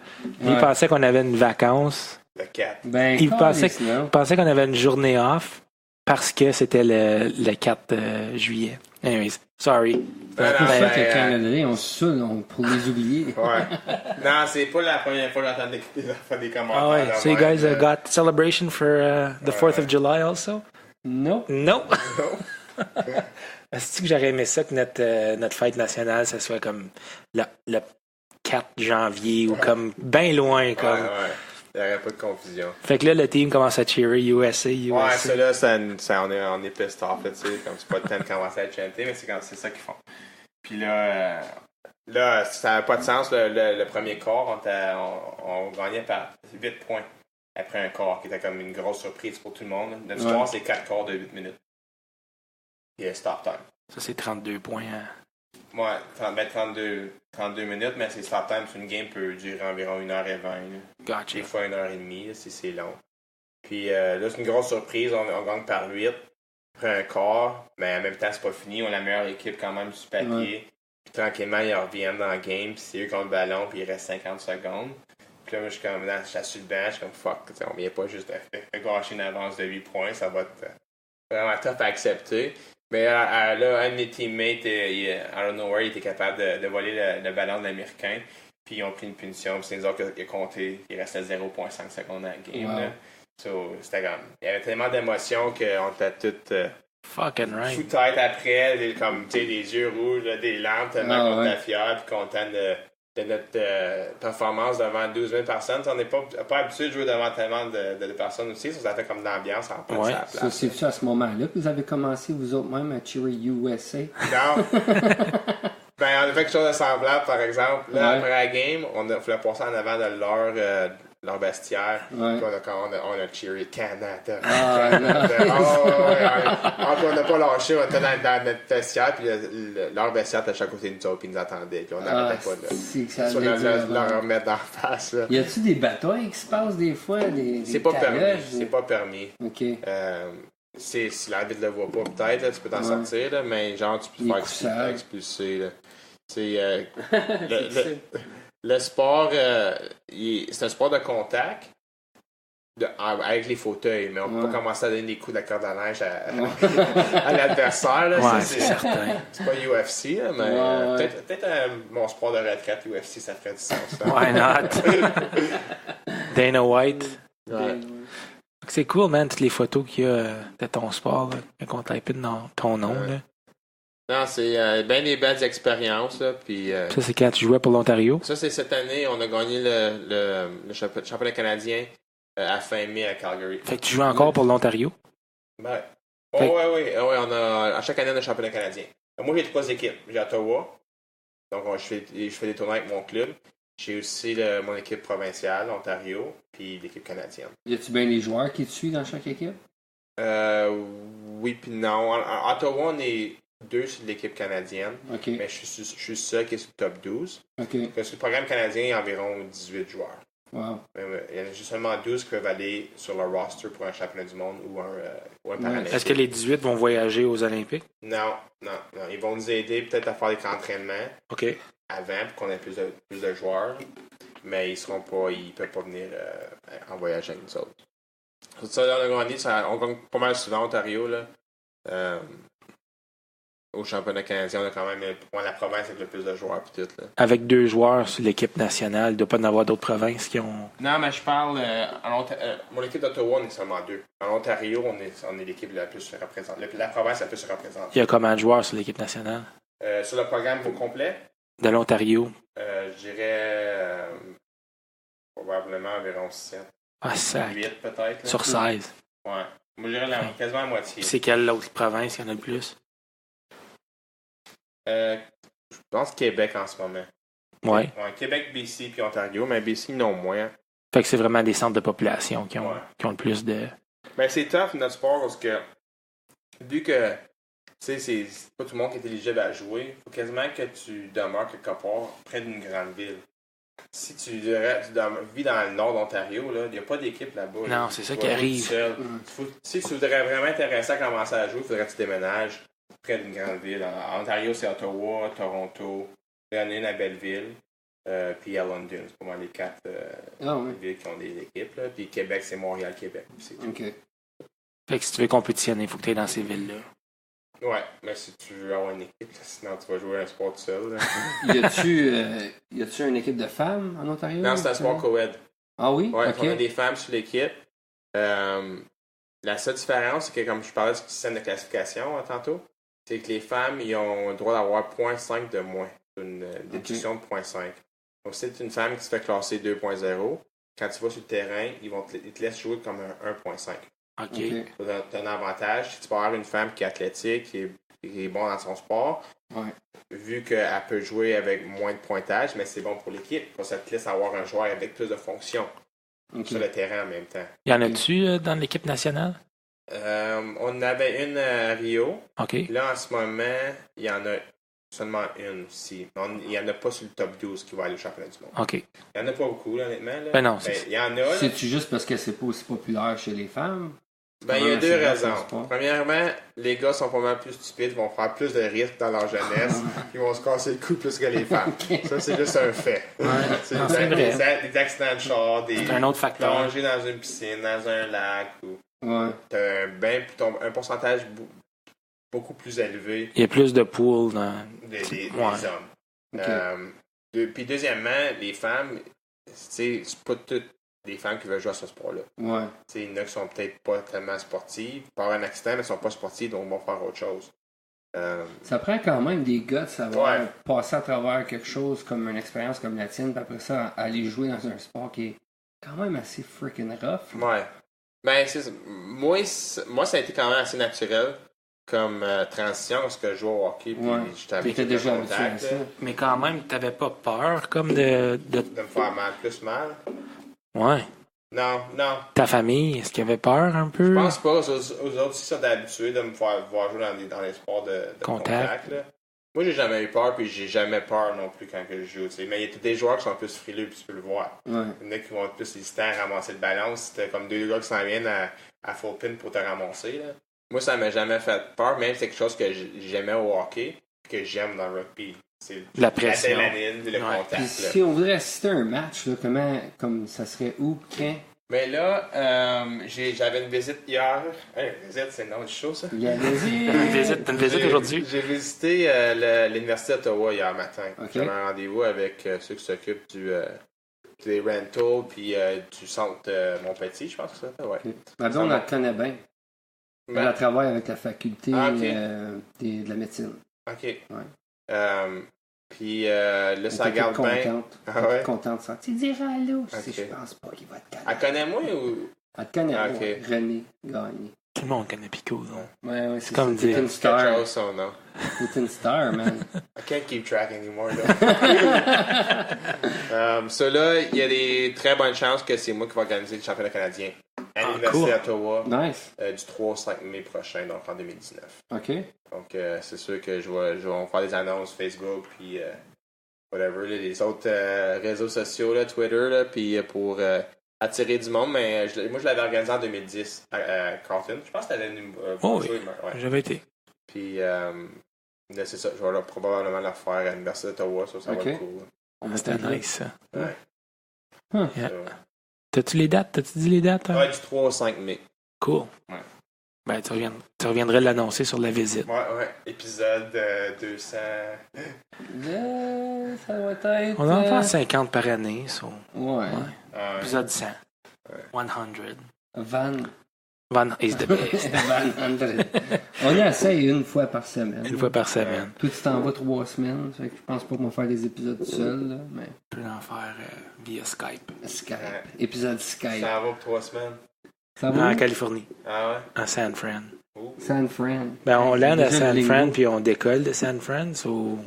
Il pensait qu'on avait une vacance. Le 4. Ben, il pensait qu'on avait une journée off parce que c'était le 4 juillet. Anyways, sorry. On se saoule pour les oublier. Ouais. Non, c'est pas la première fois que j'entends des commentaires. Ah ouais. So you guys got celebration for the 4th of July also? No. Est-ce que j'aurais aimé ça que notre fête nationale, ça soit comme le 4 janvier ou comme bien loin. Comme. Ouais. Il n'y aurait pas de confusion. Fait que là, le team commence à cheerer USA. Ouais, ça là, on est pissed off, tu sais, comme c'est pas le temps de commencer à chanter, mais c'est ça qu'ils font. Puis là, ça n'avait pas de sens, le premier quart, on gagnait par 8 points après un quart, qui était comme une grosse surprise pour tout le monde. Notre histoire, c'est 4 quarts de 8 minutes. Puis stop time. Ça, c'est 32 points. Ouais, 32 minutes, mais c'est stop time. Une game peut durer environ 1h20. Gotcha. Des fois 1h30, si c'est long. Puis là, c'est une grosse surprise. On gagne par 8. Après un quart, mais en même temps, c'est pas fini. On a la meilleure équipe quand même sur papier. Ouais. Puis tranquillement, ils reviennent dans le game. Puis c'est eux qui ont le ballon. Puis il reste 50 secondes. Puis là, moi, je suis comme, je suis sur le banc. Je suis comme, fuck. On vient pas juste de gâcher une avance de 8 points. Ça va être vraiment tough à accepter. Mais là, un de mes teammates, out of nowhere, il était capable de voler le ballon de l'Américain. Puis ils ont pris une punition. Puis c'est nous autres qui a compté. Il restait 0.5 secondes dans la game. Wow. Là. So, c'était comme... Il y avait tellement d'émotions qu'on était toutes... fucking right. Fou-tête après, comme, tu sais, des yeux rouges, là, des larmes, tellement qu'on était fiers. Puis content de notre performance devant 12 000 personnes. On n'est pas habitué de jouer devant tellement de personnes aussi. Ça fait comme d'ambiance en place. Ça, c'est à ce moment-là que vous avez commencé, vous autres même, à cheerer USA? Non. Ben, on a fait quelque chose de semblable, par exemple. Là, après la game, on voulait passer en avant de leur vestiaire. Ouais. Puis on a cheeré Canada. On n'a pas lâché, on était dans notre vestiaire, puis leur vestiaire était à chaque côté de nous autres, puis ils nous attendaient, puis on n'arrêtait pas de leur remettre en face. Là. Y a-tu des batailles qui se passent des fois? C'est pas permis. C'est pas permis. OK. Si l'arbitre ne le voit pas, peut-être, là, tu peux t'en sortir, là, mais genre, tu peux te faire expulser. Là. Le sport, c'est un sport de contact avec les fauteuils, mais on peut pas commencer à donner des coups de corde à neige à l'adversaire. Là. Ouais, c'est certain. C'est pas UFC, là, mais peut-être mon sport de retraite, UFC, ça ferait du sens. Là. Why not? Dana White. Ouais. C'est cool, man, toutes les photos qu'il y a de ton sport, là, qu'on type dans ton nom. Là. Non, c'est bien des belles expériences. Là, puis, ça, c'est quand tu jouais pour l'Ontario? Ça, c'est cette année. On a gagné le championnat canadien à fin mai à Calgary. Fait que tu joues encore pour l'Ontario? Ben, oui. À chaque année, on a le championnat canadien. Moi, j'ai 3 équipes. J'ai Ottawa. Donc, je fais des tournois avec mon club. J'ai aussi mon équipe provinciale, Ontario, puis l'équipe canadienne. Y a-tu bien des joueurs qui te suivent dans chaque équipe? Oui, puis non. En Ottawa, on est 2 sur l'équipe canadienne. Okay. Mais je suis seul qui est sur le top 12. Okay. Parce que le programme canadien, il y a environ 18 joueurs. Wow. Il y en a juste seulement 12 qui peuvent aller sur le roster pour un championnat du monde ou un paralympique. Est-ce que les 18 vont voyager aux Olympiques? Non. Ils vont nous aider peut-être à faire des entraînements OK. avant pour qu'on ait plus de joueurs. Mais ils peuvent pas venir en voyage avec nous autres. Ça, on a gagné, on gagne pas mal souvent en Ontario. Là. Au championnat canadien, on a quand même la province avec le plus de joueurs et tout. Là. Avec 2 joueurs sur l'équipe nationale, il ne doit pas y en avoir d'autres provinces qui ont... Non, mais je parle... mon équipe d'Ottawa, on est seulement 2. En Ontario, on est l'équipe la plus représentée. La province la plus représentée. Il y a combien de joueurs sur l'équipe nationale? Sur le programme au complet, De l'Ontario. je dirais probablement environ 7. Ah, ça. 8 peut-être. Là. Sur 16. Ouais. Moi, je dirais quasiment la moitié. Puis c'est quelle l'autre province qui en a le plus? Je pense Québec en ce moment. Ouais. Québec, BC puis Ontario, mais BC non moins. Fait que c'est vraiment des centres de population qui ont le plus de... Ben, c'est tough notre sport parce que vu que tu sais, c'est pas tout le monde qui est éligible à jouer, il faut quasiment que tu demeures quelque part près d'une grande ville. Si tu vis dans le nord d'Ontario, il n'y a pas d'équipe là-bas. Non, là. c'est ça qui arrive. Si tu voudrais vraiment t'intéresser à commencer à jouer, il faudrait que tu déménages près d'une grande ville. En Ontario, c'est Ottawa, Toronto, il y en a une à Belleville, puis à London. C'est pas mal les 4 villes qui ont des équipes. Là. Puis Québec, c'est Montréal-Québec. C'est tout. OK. Fait que si tu veux compétitionner, il faut que tu ailles dans ces villes-là. Ouais, mais si tu veux avoir une équipe, sinon tu vas jouer un sport tout seul. Y a-tu une équipe de femmes en Ontario? Non, c'est un sport co-ed. Ah oui? Ouais, OK. on a des femmes sur l'équipe. La seule différence, c'est que comme je parlais du système de classification tantôt, c'est que les femmes, ils ont le droit d'avoir 0.5 de moins. Une déduction de 0.5. Donc, si c'est une femme qui se fait classer 2.0, quand tu vas sur le terrain, ils te laissent jouer comme un 1.5. OK. Tu as un avantage. Si tu peux avoir une femme qui est athlétique, qui est bon dans son sport, vu qu'elle peut jouer avec moins de pointage, mais c'est bon pour l'équipe. Ça te laisse avoir un joueur avec plus de fonctions sur le terrain en même temps. Y en a-tu dans l'équipe nationale? On en avait une à Rio. OK. Là, en ce moment, il y en a seulement une aussi. Il n'y en a pas sur le top 12 qui va aller au championnat du monde. OK. Il n'y en a pas beaucoup, là, honnêtement. Là. Ben non, il y en a. Là. C'est-tu juste parce que c'est pas aussi populaire chez les femmes? Ben, il y a 2 raisons. Premièrement, les gars sont pas mal plus stupides, vont faire plus de risques dans leur jeunesse, ils vont se casser le cou plus que les femmes. Ça, c'est juste un fait. C'est des accidents de char, c'est un autre facteur. Plonger dans une piscine, dans un lac, ou t'as un pourcentage beaucoup plus élevé. Il y a plus de poules dans... des hommes. Puis deuxièmement, les femmes, c'est pas toutes des femmes qui veulent jouer à ce sport-là. Ouais. Il y en a qui sont peut-être pas tellement sportives. Par un accident, mais ils sont pas sportives, donc vont faire autre chose. Ça prend quand même des gars de savoir passer à travers quelque chose comme une expérience comme la tienne, puis après ça, aller jouer dans un sport qui est quand même assez freaking rough. Ouais. Ben, moi, ça a été quand même assez naturel comme transition, parce que je jouais au hockey, puis j'étais avec t'étais déjà habitué à ça. Mais quand même, t'avais pas peur comme de me faire plus mal. Ouais. Non. Ta famille, est-ce qu'il y avait peur un peu? Je pense pas. Aux autres aussi sont habitués de me voir jouer dans les sports de contact. Là. Moi, j'ai jamais eu peur, puis j'ai jamais peur non plus quand je joue. T'sais. Mais il y a tous des joueurs qui sont plus frileux, puis tu peux le voir. Il y en a qui vont être plus hésitants à ramasser le ballon. Si t'as comme 2 gars qui s'en viennent à full pin pour te ramasser. Là. Moi, ça m'a jamais fait peur, même c'est quelque chose que j'aimais au hockey, que j'aime dans le rugby. C'est la pression. L'adrénaline, le contact. Puis si on voudrait assister à un match, là, comme ça serait où, quand? Mais là, j'avais une visite hier. Une visite, c'est le nom du show, ça? Il y a une visite aujourd'hui? J'ai visité l'Université d'Ottawa hier matin. J'avais un rendez-vous avec ceux qui s'occupent des rentals puis du centre Montpetit, je pense que c'est ça. Ouais. Ma blonde, elle connaît bien. Elle travaille avec la faculté de la médecine. OK. Ouais. Puis là, ça garde bien. Elle est contente de ça. Tu diras allô. Je pense pas qu'il va te connaître. Elle connaît moi ou? Elle te connaît moi. René Gagné. Tout le monde connaît Pico. Ouais, c'est comme dire. C'est une star. C'est une star, man. I can't keep track anymore. So là, il y a des très bonnes chances que c'est moi qui vais organiser le championnat canadien à l'Université d'Ottawa du 3 au 5 mai prochain, donc en 2019. OK. Donc, c'est sûr que je vais faire des annonces Facebook, puis whatever, là, les autres réseaux sociaux, là, Twitter, là, puis pour attirer du monde. Mais moi, je l'avais organisé en 2010 à Carlton. Je pense que t'avais joué. Ouais. J'avais été. Puis, là, c'est ça. Je vais probablement le faire à l'Université d'Ottawa. Ça va être cool. C'était nice, ça. Ouais. Yeah. T'as-tu les dates? T'as-tu dit les dates? Hein? Ouais, du 3 au 5 mai. Cool. Ouais. Ben, tu reviendrais l'annoncer sur la visite. Ouais. Épisode 200. Ça va être... On en fait 50 par année, so. Ouais. Épisode 100. Ouais. 100. Van is the best. On essaye une fois par semaine. Une fois par semaine. Toi, tu t'en vas 3 semaines. Fait que je pense pas qu'on va faire des épisodes seuls. Là, mais... Tu peux en faire via Skype. Skype. Épisode Skype. Ça va pour 3 semaines. Ça va? En Californie. Ah ouais? En San Fran. San Fran. Ben, on lande à San Fran, puis on décolle de San Fran. So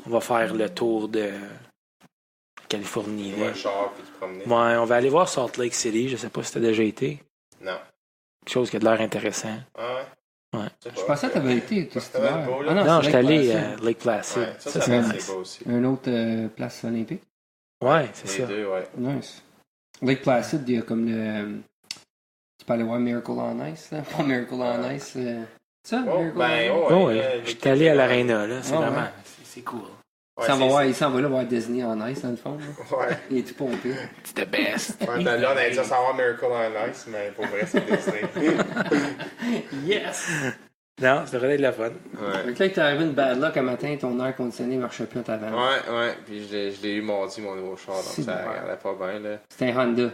on va faire le tour de Californie. Ouais, le char, puis te promener. Ouais, on va aller voir Salt Lake City. Je sais pas si t'as déjà été. Non. Quelque chose qui a de l'air intéressant. Ah ouais? Ouais. Je pensais que t'avais été tout cet hiver. beau, là. Non, c'est j'étais allé Lake à Lake Placid. Ouais, ça c'est va nice. beau aussi. Une autre place olympique. Ouais, c'est Les ça. deux, ouais. Nice. Lake Placid, il y a comme le... Tu peux aller voir Miracle on Ice, là. Pas Miracle on Ice. Ça, Miracle Oh, ouais. J'étais allé à l'Arena, là. C'est vraiment... C'est cool. Ouais, il s'en va là voir Disney en Ice, dans le fond. Là. Ouais. Il est tout pompé. C'est the best. Ouais, là, on allait dire savoir Miracle on Ice, mais pour vrai, c'est Disney. Yes! Non, ça devrait être la fun. Ouais. Fait que là, t'es arrivé une bad luck un matin, ton air conditionné marchait plus en t'avant. Ouais. Puis je l'ai eu mardi, mon nouveau char, donc C'est ça bon. regardait pas bien, là. C'était un Honda.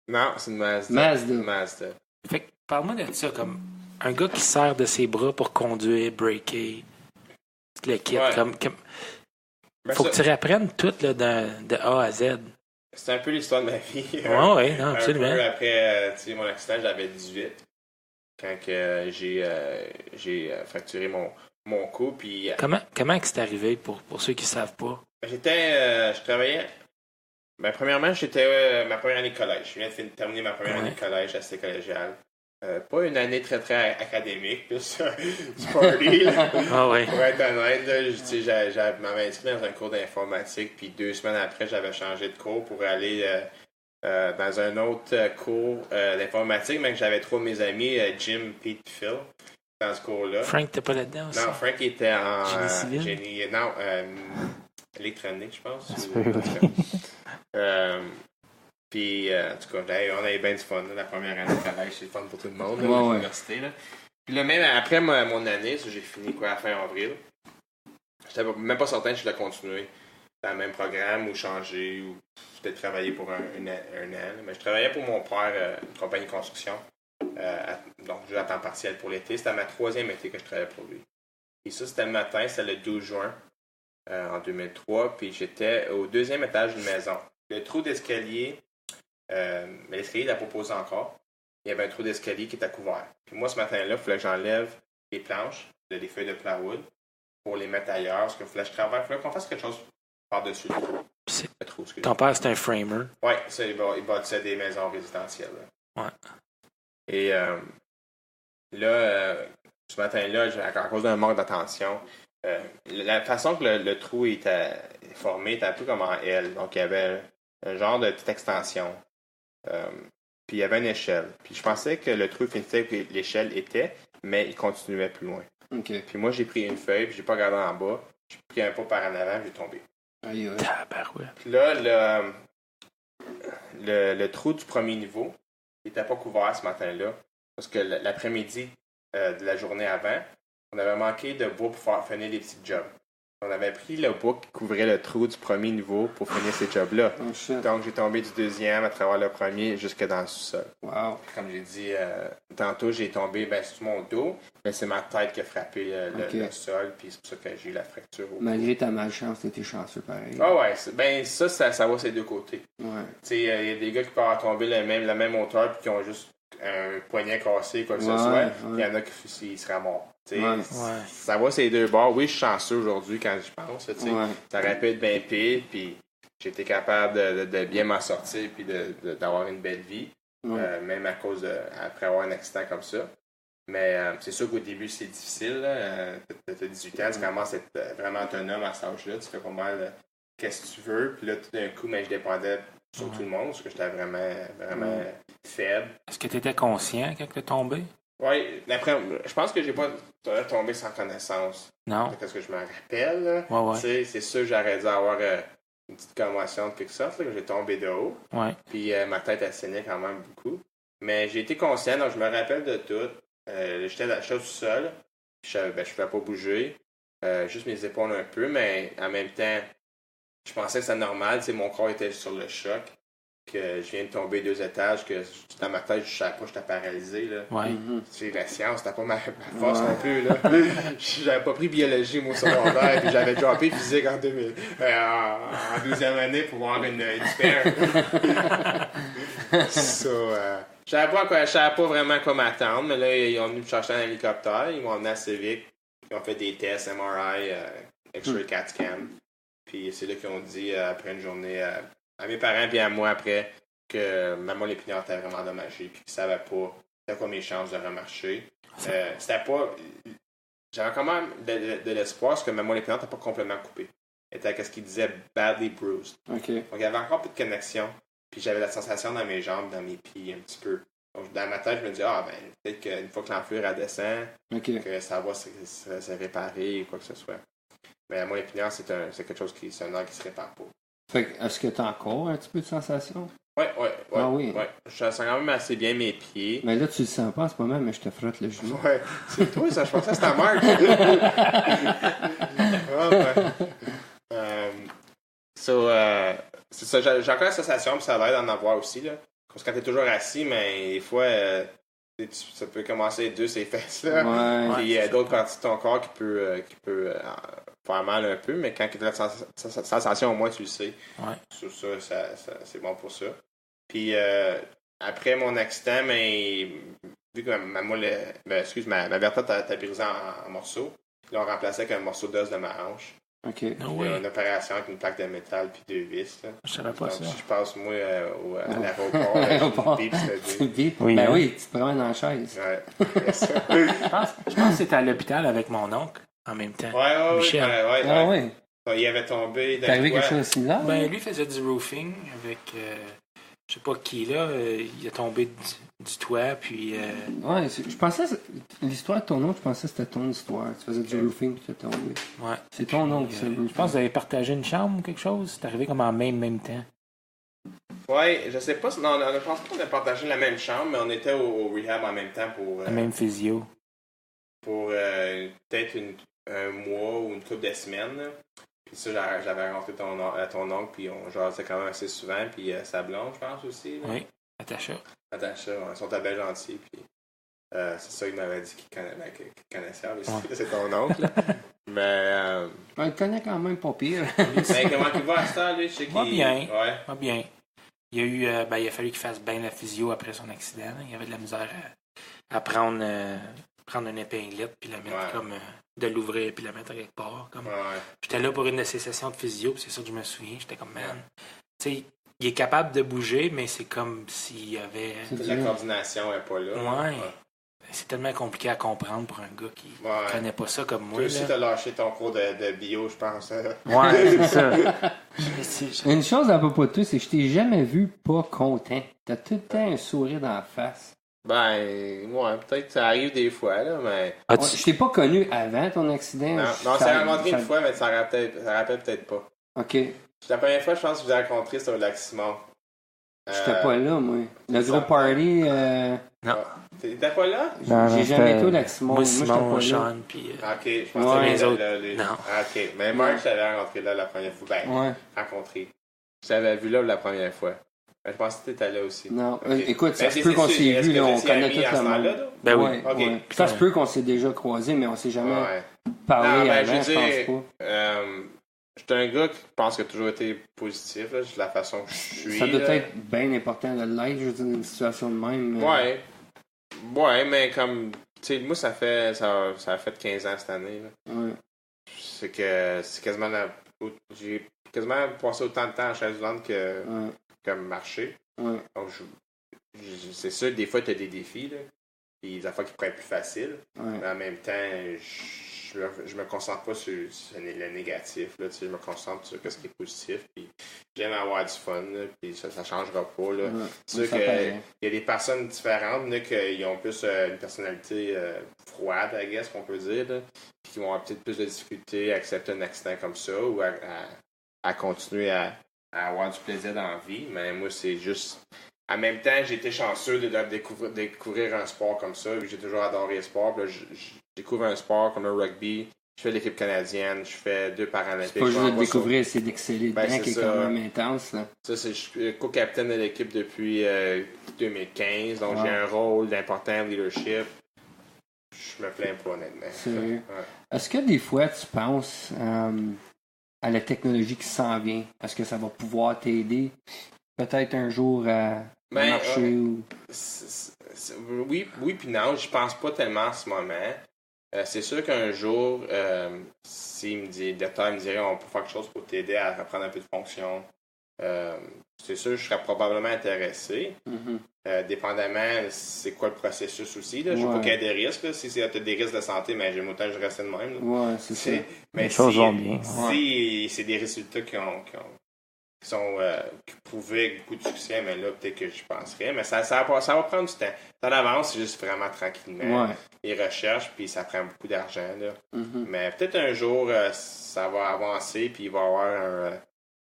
Non, c'est une Mazda. Mazda. Fait que, parle-moi de ça, comme un gars qui sert de ses bras pour conduire, breaker, le kit, Ouais. comme Ben, faut ça, que tu réapprennes tout, là, de A à Z. c'est un peu l'histoire de ma vie. Ouais, non, absolument. Un peu après mon accident, j'avais 18. Quand que j'ai fracturé mon cou, puis Comment que c'est arrivé pour ceux qui savent pas? je travaillais. Ben, premièrement, j'étais ma première année de collège. Je viens de terminer ma première année de collège à Cité collégiale. Pas une année très très académique, plus du party. Là. Ah ouais. Pour être honnête, là, je m'avais inscrit dans un cours d'informatique, puis 2 semaines après, j'avais changé de cours pour aller dans un autre cours d'informatique, mais que j'avais 3 de mes amis, Jim, Pete et Phil, dans ce cours-là. Frank, t'es pas là-dedans aussi? Non, Frank était en Génie civil? Électronique, je pense. Ça se peut, Puis, en tout cas, on avait bien du fun. Là, la première année de collège, c'est le fun pour tout le monde, là, Ouais, à ouais. l'université. Là. Puis là, même après mon année, ça, j'ai fini à fin avril. J'étais même pas certain que je voulais continuer dans le même programme ou changer ou peut-être travailler pour un an. Là. Mais je travaillais pour mon père, une compagnie de construction. Donc, je à temps partiel pour l'été. C'était ma 3e été que je travaillais pour lui. Et ça, c'était le matin, c'était le 12 juin en 2003. Puis j'étais au 2e étage d'une maison. Le trou d'escalier, mais l'escalier n'a pas posé encore. Il y avait un trou d'escalier qui était couvert. Puis moi, ce matin-là, il fallait que j'enlève les planches, des feuilles de plywood, pour les mettre ailleurs. Parce qu'il fallait que je travaille. Il fallait qu'on fasse quelque chose par-dessus le trou. Ton père, c'est un framer. Oui, ça, il bâtissait des maisons résidentielles. Là. Ouais. Et ce matin-là, à cause d'un manque d'attention, la façon que le trou était formé était un peu comme en L. Donc, il y avait un genre de petite extension. Puis, il y avait une échelle. Puis, je pensais que le trou finissait que l'échelle était, mais il continuait plus loin. OK. Puis, moi, j'ai pris une feuille, puis j'ai pas regardé en bas. J'ai pris un pas par en avant, puis j'ai tombé. Aïe, aïe. Tabarouette. Puis là, le trou du premier niveau n'était pas couvert ce matin-là. Parce que l'après-midi de la journée avant, on avait manqué de bois pour faire finir des petits jobs. On avait pris le bois qui couvrait le trou du premier niveau pour finir ces jobs-là. Oh shit. Donc, j'ai tombé du 2e à travers le premier jusque dans le sous-sol. Wow. Comme j'ai dit tantôt, j'ai tombé sur mon dos, mais c'est ma tête qui a frappé le sol, puis c'est pour ça que j'ai eu la fracture. Malgré ta malchance, t'étais chanceux pareil. Ah ouais, ça va ces deux côtés. Ouais. Tu sais, il y a des gars qui peuvent tomber la même hauteur puis qui ont juste un poignet cassé, quoi que ce soit. Il y en a qui seraient morts. Ouais. Ça va ces deux bords. Oui, je suis chanceux aujourd'hui quand j'y pense. Ça aurait pu être bien pire, puis j'ai été capable de bien m'en sortir puis d'avoir une belle vie, même après avoir un accident comme ça. Mais c'est sûr qu'au début, c'est difficile. Tu as 18 ans, tu commences à être vraiment autonome à cet âge-là. Tu fais pas mal qu'est-ce que tu veux. Puis là, tout d'un coup, je dépendais sur tout le monde, parce que j'étais vraiment faible. Est-ce que tu étais conscient quand tu es tombé? Oui, d'après, je pense que j'ai pas tombé sans connaissance. Non. Parce que je me rappelle, là, Ouais. c'est sûr que j'aurais dû avoir une petite commotion de quelque sorte, là, que j'ai tombé de haut. Ouais. Puis ma tête, elle saignait quand même beaucoup. Mais j'ai été conscient, donc je me rappelle de tout. J'étais tout seul. Je ne pouvais pas bouger. Juste mes épaules un peu, mais en même temps, je pensais que c'était normal. Mon corps était sur le choc. Que je viens de tomber 2 étages, que dans ma tête, je ne savais pas, j'étais paralysé. Là. Ouais. C'est la science, c'était pas ma force non plus. Là. J'avais pas pris biologie, moi, au secondaire, puis j'avais droppé physique en 2000, en 12e année pour avoir une paire. Je savais pas vraiment quoi m'attendre, mais là, ils ont venu me chercher en hélicoptère, ils m'ont emmené assez vite, ils ont fait des tests, MRI, X-ray, CAT scan, puis c'est là qu'ils ont dit, après une journée, à mes parents et à moi après, que ma moelle épinière était vraiment endommagée, puis qu'ils ne savaient pas c'était quoi mes chances de remarcher. C'était pas... J'avais quand même de l'espoir, parce que ma moelle épinière n'était pas complètement coupée. Elle était, qu'est-ce qu'ils disaient, badly bruised. Okay. Donc, il y avait encore peu de connexion. Puis j'avais la sensation dans mes jambes, dans mes pieds, un petit peu. Donc, dans ma tête, je me dis, peut-être qu'une fois que l'enflure elle descend, que ça va se réparer ou quoi que ce soit. Mais la moelle épinière, c'est quelque chose c'est un nerf qui se répare pas. Fait que, est-ce que tu as encore un petit peu de sensation? Oui. Ah oui? Ouais. Je sens quand même assez bien mes pieds. Mais là, tu le sens pas en ce moment, mais je te frotte le genou. Ouais, c'est toi, ça. Je pensais que c'était ta marque. C'est ça, j'ai encore la sensation, puis ça a l'air d'en avoir aussi. Là. Parce que quand t'es toujours assis, mais des fois, ça peut commencer deux ses fesses. Là. Ouais. Puis il y a d'autres parties de ton corps qui peut faire mal un peu, mais quand tu as la sensation, au moins, tu le sais. Ouais. Sur ça, c'est bon pour ça. Puis après mon accident, mais vu que ma vertèbre était brisée en morceaux, ils l'ont remplacé avec un morceau d'os de ma hanche. OK. Une opération avec une plaque de métal puis 2 vis. Là. Je savais pas donc, ça. si je passe, moi, à l'aéroport, Ben oui, tu te promènes en chaise. Ouais, c'est ça. Je pense que c'était à l'hôpital avec mon oncle en même temps. Michel. Ah oui. Il avait tombé. T'es arrivé quelque chose de similaire? Ben, lui faisait du roofing avec, je sais pas qui là, il a tombé du toit, puis... Ouais, je pensais, l'histoire de ton oncle, je pensais que c'était ton histoire. Tu faisais du roofing, puis tu es tombé. Ouais. C'est ton oncle, ça. Je pense que vous avez partagé une chambre ou quelque chose. C'est arrivé comme en même temps. Ouais, je sais pas. Non, je pense pas qu'on a partagé la même chambre, mais on était au rehab en même temps pour... La même physio. Pour peut-être un mois ou une couple de semaines. Là. Puis ça, j'avais rencontré ton oncle, puis on jasait quand même assez souvent, puis sa blonde, je pense aussi. Là. Oui, Natacha. Natacha, ils sont bien gentils, puis c'est ça qu'il m'avait dit qu'il connaissait, c'est ton oncle. Mais... On le connaît quand même pas pire. Mais comment il va à ça, lui? Je sais qu'il... Va bien. Ouais. Va bien. Il y a il a fallu qu'il fasse bien la physio après son accident. Il y avait de la misère à prendre une épinglette, puis la mettre comme... de l'ouvrir puis la mettre à quelque part. Comme... J'étais là pour une de ces sessions de physio, puis c'est ça que je me souviens. J'étais comme, man, tu sais, il est capable de bouger, mais c'est comme s'il y avait... La coordination n'est pas là. Ouais. C'est tellement compliqué à comprendre pour un gars qui connaît pas ça comme moi. Toi aussi, t'as lâché ton cours de bio, je pense. Ouais, c'est ça. Une chose à propos de toi, c'est que je t'ai jamais vu pas content. T'as tout le temps un sourire dans la face. Ben, ouais, peut-être que ça arrive des fois, là, mais... Je t'ai pas connu avant ton accident. Non, on s'est rencontré une fois, mais ça rappelle peut-être pas. OK. La première fois, je pense que je vous ai rencontré sur le lac Simon. J'étais pas là, moi. Le gros party... Non. T'étais pas là? J'ai jamais été au lac Simon. Moi, Simon, j'étais pas Sean, puis... OK, je pensais les autres. Non. OK, mais Marc, je l'avais rencontré là la première fois. Ben, rencontré. Je l'avais vu là la première fois. Je pensais que tu étais là aussi. Non, okay. Écoute, ça se peut qu'on s'est vu, là, on connaît tout le monde. Ben oui. Okay. Ça se peut qu'on s'est déjà croisé, mais on s'est jamais parlé avant, je pense pas. J'étais un gars qui pense qu'il a toujours été positif, là, de la façon que je suis. Ça doit être bien important de l'être, je veux dire, dans une situation de même. Ouais, mais comme, tu sais, moi, ça a fait 15 ans cette année. Là. Ouais. C'est quasiment... J'ai quasiment passé autant de temps en chaise roulante que marcher. Ouais. Donc, c'est sûr, des fois, tu as des défis, là. Puis des affaires qui pourraient être plus faciles. Ouais. Mais en même temps, je me concentre pas sur le négatif. Là, je me concentre sur ce qui est positif. Puis j'aime avoir du fun. Là, puis ça changera pas. Là. C'est sûr qu'il y a des personnes différentes là, qui ont plus une personnalité froide, I guess, qu'on peut dire. Là, puis qui vont avoir peut-être plus de difficultés à accepter un accident comme ça ou à continuer à avoir du plaisir dans la vie. Mais moi, c'est juste... En même temps, j'ai été chanceux de découvrir un sport comme ça. J'ai toujours adoré le sport. Puis là, je découvre un spart comme le rugby. Je fais l'équipe canadienne. Je fais 2 Paralympiques. C'est pas juste de découvrir, c'est d'exceller dedans qui est quand même intense. Là. Ça, je suis co-capitaine de l'équipe depuis 2015. Donc, j'ai un rôle d'important leadership. Je me plains pas, honnêtement. Sérieux? Ouais. Est-ce que des fois, tu penses à la technologie qui s'en vient? Est-ce que ça va pouvoir t'aider peut-être un jour à marcher? Ou... Oui puis non. Je pense pas tellement en ce moment. C'est sûr qu'un jour, s'il me dit, le docteur me dirait on peut faire quelque chose pour t'aider à reprendre un peu de fonction, c'est sûr que je serais probablement intéressé. Dépendamment, c'est quoi le processus aussi. Là. Je ne veux pas qu'il y ait des risques. Là. Si tu as des risques de santé, mais j'aime autant que je reste de même. Là. Ouais, c'est ça. Mais les choses vont bien. Si c'est des résultats qui prouvaient beaucoup de succès, mais là, peut-être que je penserais. Mais ça va prendre du temps. Ça avance, c'est juste vraiment tranquillement. Les recherches, puis ça prend beaucoup d'argent. Là. Mais peut-être un jour, ça va avancer, puis il va y avoir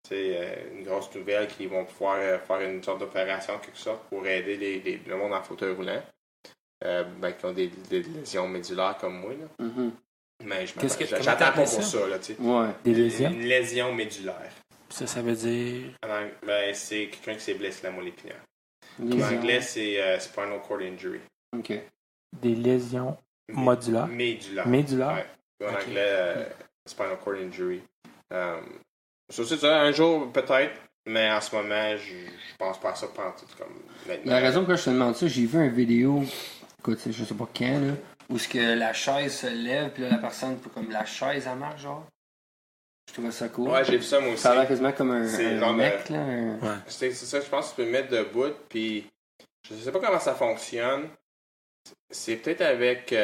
une grosse nouvelle qui vont pouvoir faire une sorte d'opération, quelque sorte, pour aider le monde en fauteuil roulant, qui ont des lésions médulaires comme moi. Là. Mais j'attends pas pour ça. Là, des lésions? Une lésion médulaire. Ça veut dire... c'est quelqu'un qui s'est blessé la moelle épinière. En anglais, c'est spinal cord injury. OK. Des lésions modulaires? Médulaires. Ouais. En anglais, spinal cord injury. C'est ça, un jour, peut-être, mais en ce moment, je pense pas à ça pendant tout. La raison pour laquelle je te demande ça, j'ai vu une vidéo, écoute, je sais pas quand, là, où ce que la chaise se lève, puis là, la personne, comme la chaise, elle marche, genre. Je trouvais ça cool. Ouais, j'ai vu ça moi aussi. Ça a l'air quasiment comme un mec, là. Ouais. C'est ça, je pense que tu peux le mettre debout, puis je sais pas comment ça fonctionne. C'est peut-être avec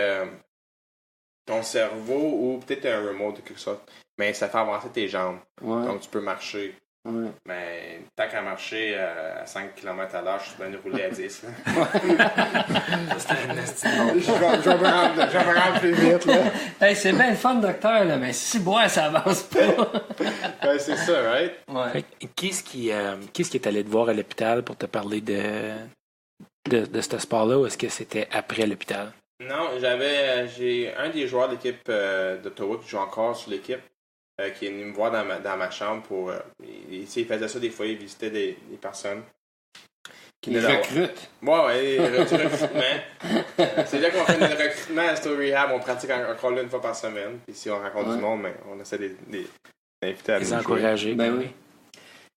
ton cerveau ou peut-être un remote de quelque sorte. Mais ça fait avancer tes jambes. Ouais. Donc tu peux marcher. Ouais. Mais tant qu'à marcher à 5 km à l'heure, je suis bien roulé à 10. Là. Je vais me rendre plus vite. Là. Hey, c'est bien le fun, docteur, là, mais si boire, ça avance pas. C'est ça, right? Ouais. Qui est allé te voir à l'hôpital pour te parler de ce sport-là, ou est-ce que c'était après l'hôpital? Non, j'ai un des joueurs de l'équipe d'Ottawa qui joue encore sur l'équipe. Qui est venu me voir dans ma chambre pour... il faisait ça des fois, il visitait des personnes. Il recrute. Ouais, recrutement. C'est là qu'on fait notre recrutement à Story Rehab. On pratique encore là une fois par semaine. Puis si on rencontre du monde, mais on essaie d'inviter à les encourager. Ben oui.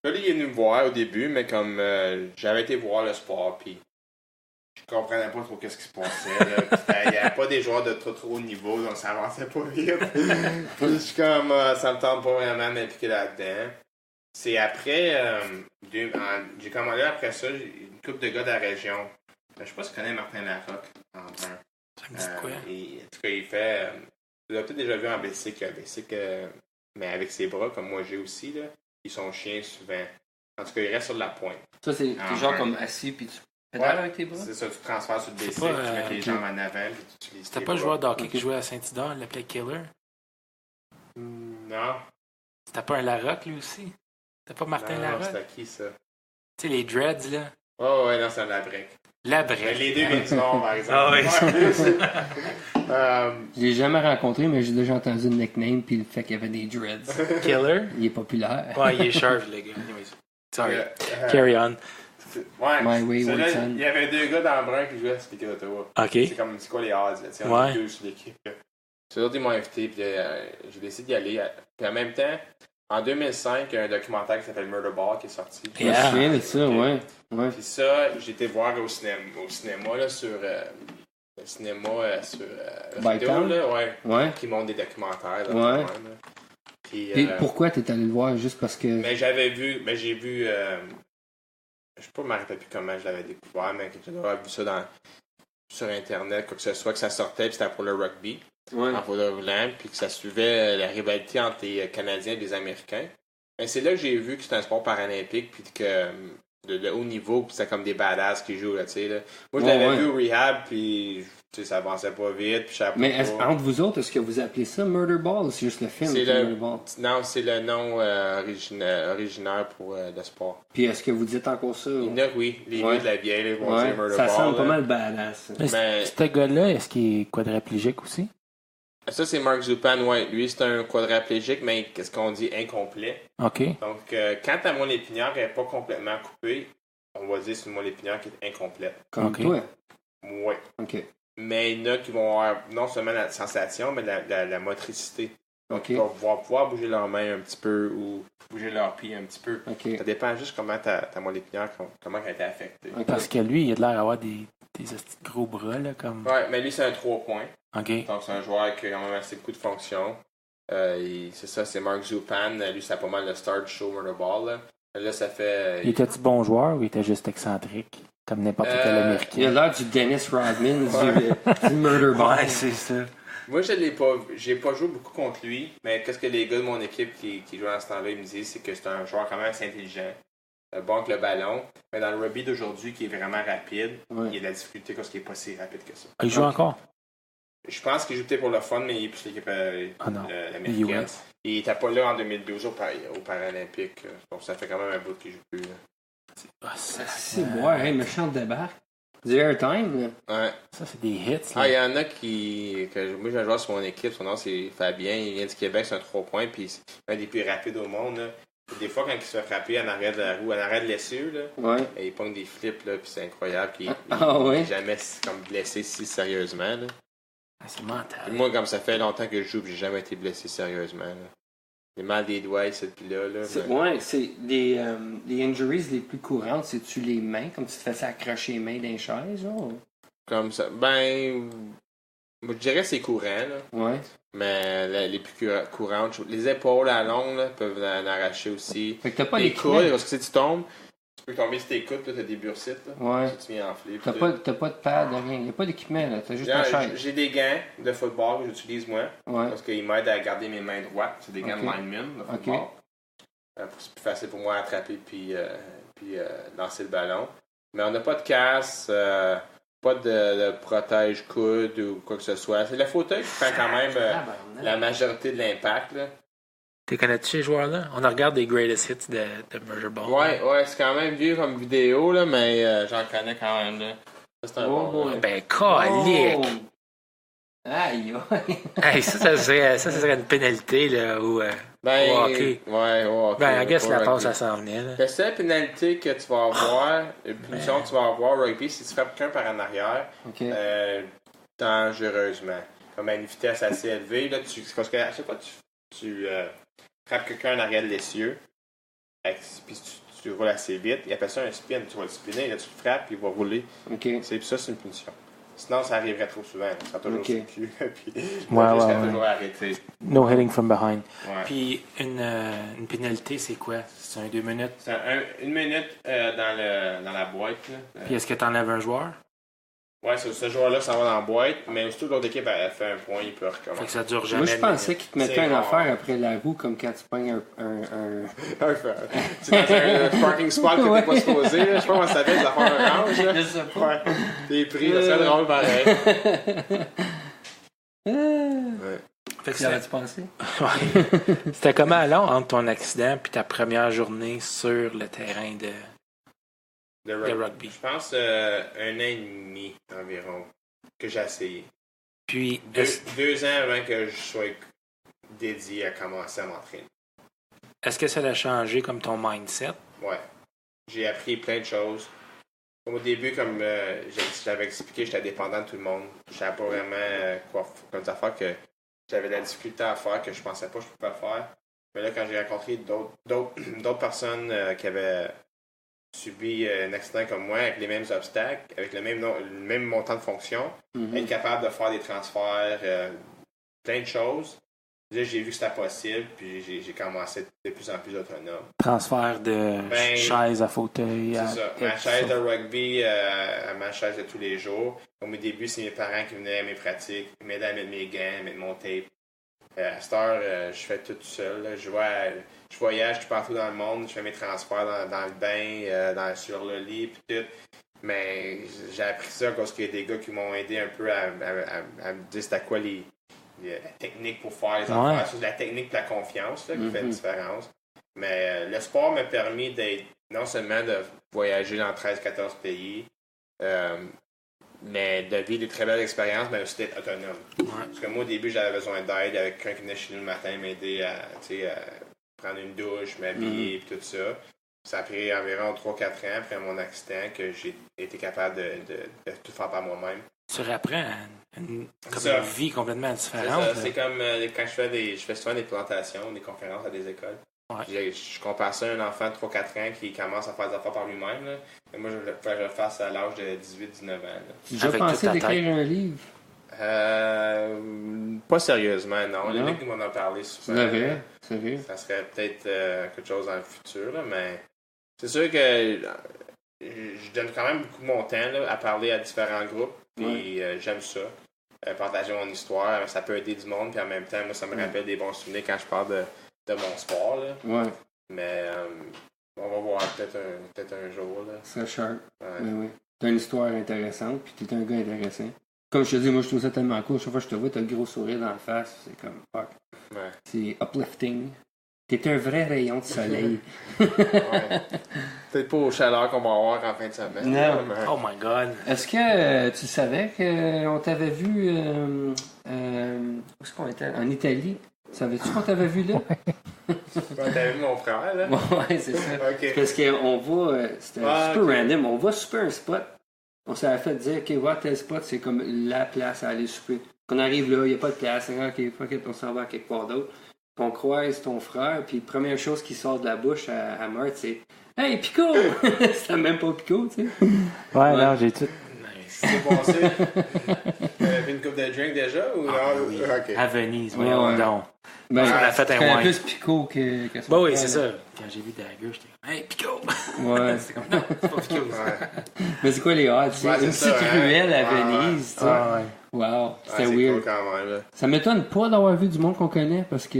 Là, il est venu me voir au début, mais comme j'avais été voir le sport, puis je comprenais pas trop qu'est-ce qui se passait. Il n'y avait pas des joueurs de trop haut niveau, donc ça avançait pas vite. Je suis comme, ça me tente pas vraiment de m'impliquer là-dedans. C'est après, j'ai commandé après ça, une couple de gars de la région. Je sais pas si tu connais Martin Larocque. Ça me dit quoi? En tout cas, il fait, tu l'as peut-être déjà vu en bicycle, mais avec ses bras, comme moi j'ai aussi, là, ils sont chiens souvent. En tout cas, il reste sur la pointe. Ça, c'est genre comme assis, puis tu pédales avec tes bras? C'est ça, tu transfères sur le bicycle, tu mets les jambes en avant, puis tu utilises. C'était pas le joueur d'hockey qui jouait à Saint-Isidore, il l'appelait Killer? Non. C'était pas un Larocque, lui aussi? C'était pas Martin Larocque? C'était qui, ça? Tu sais, les dreads, là. Oh, ouais, non, c'est un Labrec. Labrec. Les deux viennent du Nord, par exemple. Ah oui. Je l'ai jamais rencontré, mais j'ai déjà entendu le nickname, puis le fait qu'il y avait des dreads. Killer? Il est populaire. Ouais, il est sharp, le gars. Anyways. Sorry. Carry on. Ouais. My Way, Là, Wilson. il y avait deux gars dans le brun qui jouaient à cette équipe d'Ottawa. OK. C'est quoi les odds, là? On Ouais. est deux sur l'équipe. C'est autres, ils m'ont invité, puis j'ai décidé d'y aller. Puis en même temps, en 2005, il y a un documentaire qui s'appelle Murder Ball qui est sorti. Je me souviens de ça, ouais. Puis ça, j'ai été voir au cinéma là, sur le cinéma sur Bytown? là, Ouais. qui montrent des documentaires. Là, Ouais. même, là. Puis, Et pourquoi t'es allé le voir? Juste parce que... Mais j'ai vu, je sais pas, je me rappelle plus comment je l'avais découvert, mais j'ai vu ça sur Internet, quoi que ce soit, que ça sortait, puis c'était pour le rugby. en fauteuil roulant, puis que ça suivait la rivalité entre les Canadiens et les Américains. Mais c'est là que j'ai vu que c'était un sport paralympique, puis que de haut niveau, puis c'était comme des badass qui jouent, là, tu sais. Là. Moi, je l'avais vu au rehab, puis ça avançait pas vite, puis je savais pas. Mais entre vous autres, est-ce que vous appelez ça Murder Ball ou c'est juste le film Murder Ball? Non, c'est le nom originaire pour le sport. Puis est-ce que vous dites encore ça? Il y en a, oui. Les vieux de la vieille, ils vont dire Murder ça Ball. Ça sonne pas là. mal badass. Mais ce gars-là, est-ce qu'il est quadraplégique aussi? Ça, c'est Mark Zupan, ouais. Lui, c'est un quadraplégique, mais qu'est-ce qu'on dit? Incomplet. OK. Donc, quand ta moelle épinière n'est pas complètement coupée, on va dire que c'est une moelle épinière qui est incomplète. Comme toi? Oui. OK. Mais il y en a qui vont avoir non seulement la sensation, mais la motricité. Donc, ils vont pouvoir bouger leurs mains un petit peu ou bouger leurs pieds un petit peu. Okay. Ça dépend juste comment ta moelle épinière, comment elle a été affectée. Okay. Parce que lui, il a l'air d'avoir des gros bras, là, comme... Ouais, mais lui, c'est un 3 points. OK. Donc, c'est un joueur qui a quand même assez beaucoup de fonctions. C'est ça, c'est Mark Zupan. Lui, c'est pas mal le star du show Murder Ball. Là, ça fait... Il était-tu bon joueur ou il était juste excentrique? Comme n'importe quel Américain. Il a l'air du Dennis Rodman du Murder Ball. Ouais, c'est ça. Moi, j'ai pas joué beaucoup contre lui, mais qu'est-ce que les gars de mon équipe qui jouent dans ce temps-là, ils me disent, c'est que c'est un joueur quand même assez intelligent. Bon avec le ballon. Mais dans le rugby d'aujourd'hui, qui est vraiment rapide, il y a de la difficulté parce qu'il n'est pas si rapide que ça. Il joue encore? Je pense qu'il joue peut-être pour le fun, mais il est plus l'équipe américaine. Il n'était pas là en 2012 au Paralympique. Donc ça fait quand même un bout qu'il joue plus. C'est bon, méchant débarque. Du airtime, là. Ouais. Ça, c'est des hits. Là. Ah, il y en a moi, j'ai un joueur sur mon équipe, son nom c'est Fabien. Il vient du Québec, c'est un 3 points, puis c'est un des plus rapides au monde. Là. Des fois, quand il se fait frapper en arrière de la roue, en arrière de l'essieu, là, et il pogne des flips, là, puis c'est incroyable. Il n'est jamais comme blessé si sérieusement. Là. Ah, c'est mental. Moi, comme ça fait longtemps que je joue, j'ai jamais été blessé sérieusement. Là. J'ai mal des doigts ici puis là. C'est les injuries les plus courantes, c'est-tu les mains, comme tu te fais accrocher les mains d'un chaise, genre? Comme ça. Ben, je dirais que c'est courant, là. Ouais. Mais les plus courantes, les épaules à longue, là, peuvent en arracher aussi. Fait que t'as pas les coudes, parce que si tu tombes, tu peux tomber sur tes coudes, là, t'as des bursites, là. Ouais. Tu viens enfler. T'as pas de pad, rien. Il n'y a pas d'équipement, là. T'as juste ta chaise. J'ai des gants de football que j'utilise moi. Ouais. Parce qu'ils m'aident à garder mes mains droites. C'est des gants de lineman de football. C'est plus facile pour moi à attraper puis lancer le ballon. Mais on n'a pas de casse, pas de protège-coude ou quoi que ce soit. C'est le fauteuil qui fait quand même la majorité de l'impact, là. T'es connais-tu ces joueurs-là? On regarde des greatest hits de Murder Ball. Ouais, c'est quand même vieux comme vidéo, là, mais j'en connais quand même, là. Ça, c'est un bon. Ben, calique! Aïe, hey, ça serait une pénalité, là, ou au hockey. Ouais, au hockey. Ben, I guess la passe, ça s'en venait, là. La seule pénalité que tu vas avoir, une punition que tu vas avoir au rugby, si tu frappes quelqu'un par en arrière, dangereusement. Comme à une vitesse assez élevée, là, parce que à chaque fois que tu frappes quelqu'un en arrière de l'essieu, puis tu roules assez vite, il appelle ça un spin. Tu vas le spinner, là, tu le frappes, puis il va rouler. Ça, c'est une punition. Sinon, ça arriverait trop souvent. Ça sera toujours sur le cul. Puis, toujours arrêté. No hitting from behind. Ouais. Puis, une pénalité, c'est quoi? C'est un 2 minutes? C'est une minute dans la boîte. Là. Puis, est-ce que tu enlèves un joueur? Ouais, ce joueur-là s'en va dans la boîte, mais aussitôt l'autre équipe a fait un point, il peut recommencer. Fait que ça dure jamais. Moi, je pensais qu'il te mettait une affaire après la roue, comme quand tu pognes un... C'est dans un parking spot que t'es pas supposé, là. Je sais pas comment ça s'appelle, des affaires oranges, là. Je sais pas. Ouais. T'es pris, ça serait drôle pareil. Fait que ça va-tu penser? Ouais. C'était comment long entre ton accident et ta première journée sur le terrain de rugby? Je pense 1 an et demi environ que j'ai essayé. Puis 2 ans avant que je sois dédié à commencer à m'entraîner. Est-ce que ça a changé comme ton mindset? Ouais. J'ai appris plein de choses. Au début, comme je t'avais expliqué, j'étais dépendant de tout le monde. Je savais pas vraiment quoi comme des affaires que j'avais de la difficulté à faire, que je pensais pas que je pouvais faire. Mais là, quand j'ai rencontré d'autres personnes qui avaient subi un accident comme moi, avec les mêmes obstacles, avec le même montant de fonction, être capable de faire des transferts, plein de choses, Là, j'ai vu que c'était possible, puis j'ai commencé à être de plus en plus autonome. Transfert de chaise à fauteuil. C'est ça. Ma chaise de rugby à ma chaise de tous les jours. Au début, c'est mes parents qui venaient à mes pratiques, ils m'aidaient à mettre mes gants, mettre mon tape. À cette heure, je fais tout seul. Là. Je voyage tout partout dans le monde, je fais mes transferts dans le bain, sur le lit, puis tout. Mais j'ai appris ça parce qu'il y a des gars qui m'ont aidé un peu à me dire c'était quoi la technique pour faire les affaires. C'est la technique et la confiance là, qui fait une différence. Mais le sport m'a permis d'être non seulement de voyager dans 13-14 pays, mais de vivre des très belles expériences, mais aussi d'être autonome. Parce que moi, au début, j'avais besoin d'aide avec quelqu'un qui venait chez nous le matin m'aider à prendre une douche, m'habiller et tout ça. Ça a pris environ 3-4 ans après mon accident que j'ai été capable de tout faire par moi-même. Tu réapprends une vie complètement différente. C'est comme quand je fais souvent des présentations, des conférences à des écoles. Ouais. Je compare ça à un enfant de 3-4 ans qui commence à faire des affaires par lui-même. Là. Et moi, je le fasse à l'âge de 18-19 ans. Tu as déjà pensé d'écrire un livre? Pas sérieusement, non. Les mecs qui m'en ont parlé souvent. C'est vrai. Ça serait peut-être quelque chose dans le futur, là, mais c'est sûr que je donne quand même beaucoup de mon temps là, à parler à différents groupes. Puis j'aime ça. Partager mon histoire, ça peut aider du monde. Puis en même temps, moi, ça me rappelle des bons souvenirs quand je parle de mon sport. Là. Ouais. Mais on va voir peut-être un jour. Là. C'est sharp. Oui. T'as une histoire intéressante, puis t'es un gars intéressant. Comme je te dis, moi, je trouve ça tellement cool. Chaque fois que je te vois, t'as le gros sourire dans la face. C'est comme, fuck. Ouais. C'est uplifting. T'es un vrai rayon de soleil. Peut-être pas aux chaleurs qu'on va avoir en fin de semaine. Non. Mais... Oh my God. Est-ce que tu savais qu'on t'avait vu... où est-ce qu'on était? En Italie. Savais-tu qu'on t'avait vu là? T'avais vu mon frère, là? Ouais, c'est ça. Okay. Parce qu'on va... C'était super random. On va super un spot. On s'avait fait dire, OK, voir tel spot, c'est comme la place à aller souper. Quand on arrive là, il n'y a pas de place. OK, fuck it, on s'en va à quelque part d'autre. Puis on croise ton frère, puis la première chose qui sort de la bouche à Marthe, c'est « Hey, Pico! » C'était même pas Pico, tu sais. Ouais, non, j'ai tout... C'est passé. T'avais une coupe de drink déjà ou non? Oui. Okay. À Venise, voyons donc. Ben, on a fait un wine. plus Pico que ça. Ben oui, c'est ça. Quand j'ai vu Dagger, j'étais comme « Hey, Pico! » Ouais. C'est comme « Non, c'est pas Pico. » Mais c'est quoi les odds? C'est une petite ruelle à Venise, tu sais. Ouais. Wow, c'était c'est weird. cool quand même, là. Ça m'étonne pas d'avoir vu du monde qu'on connaît parce que,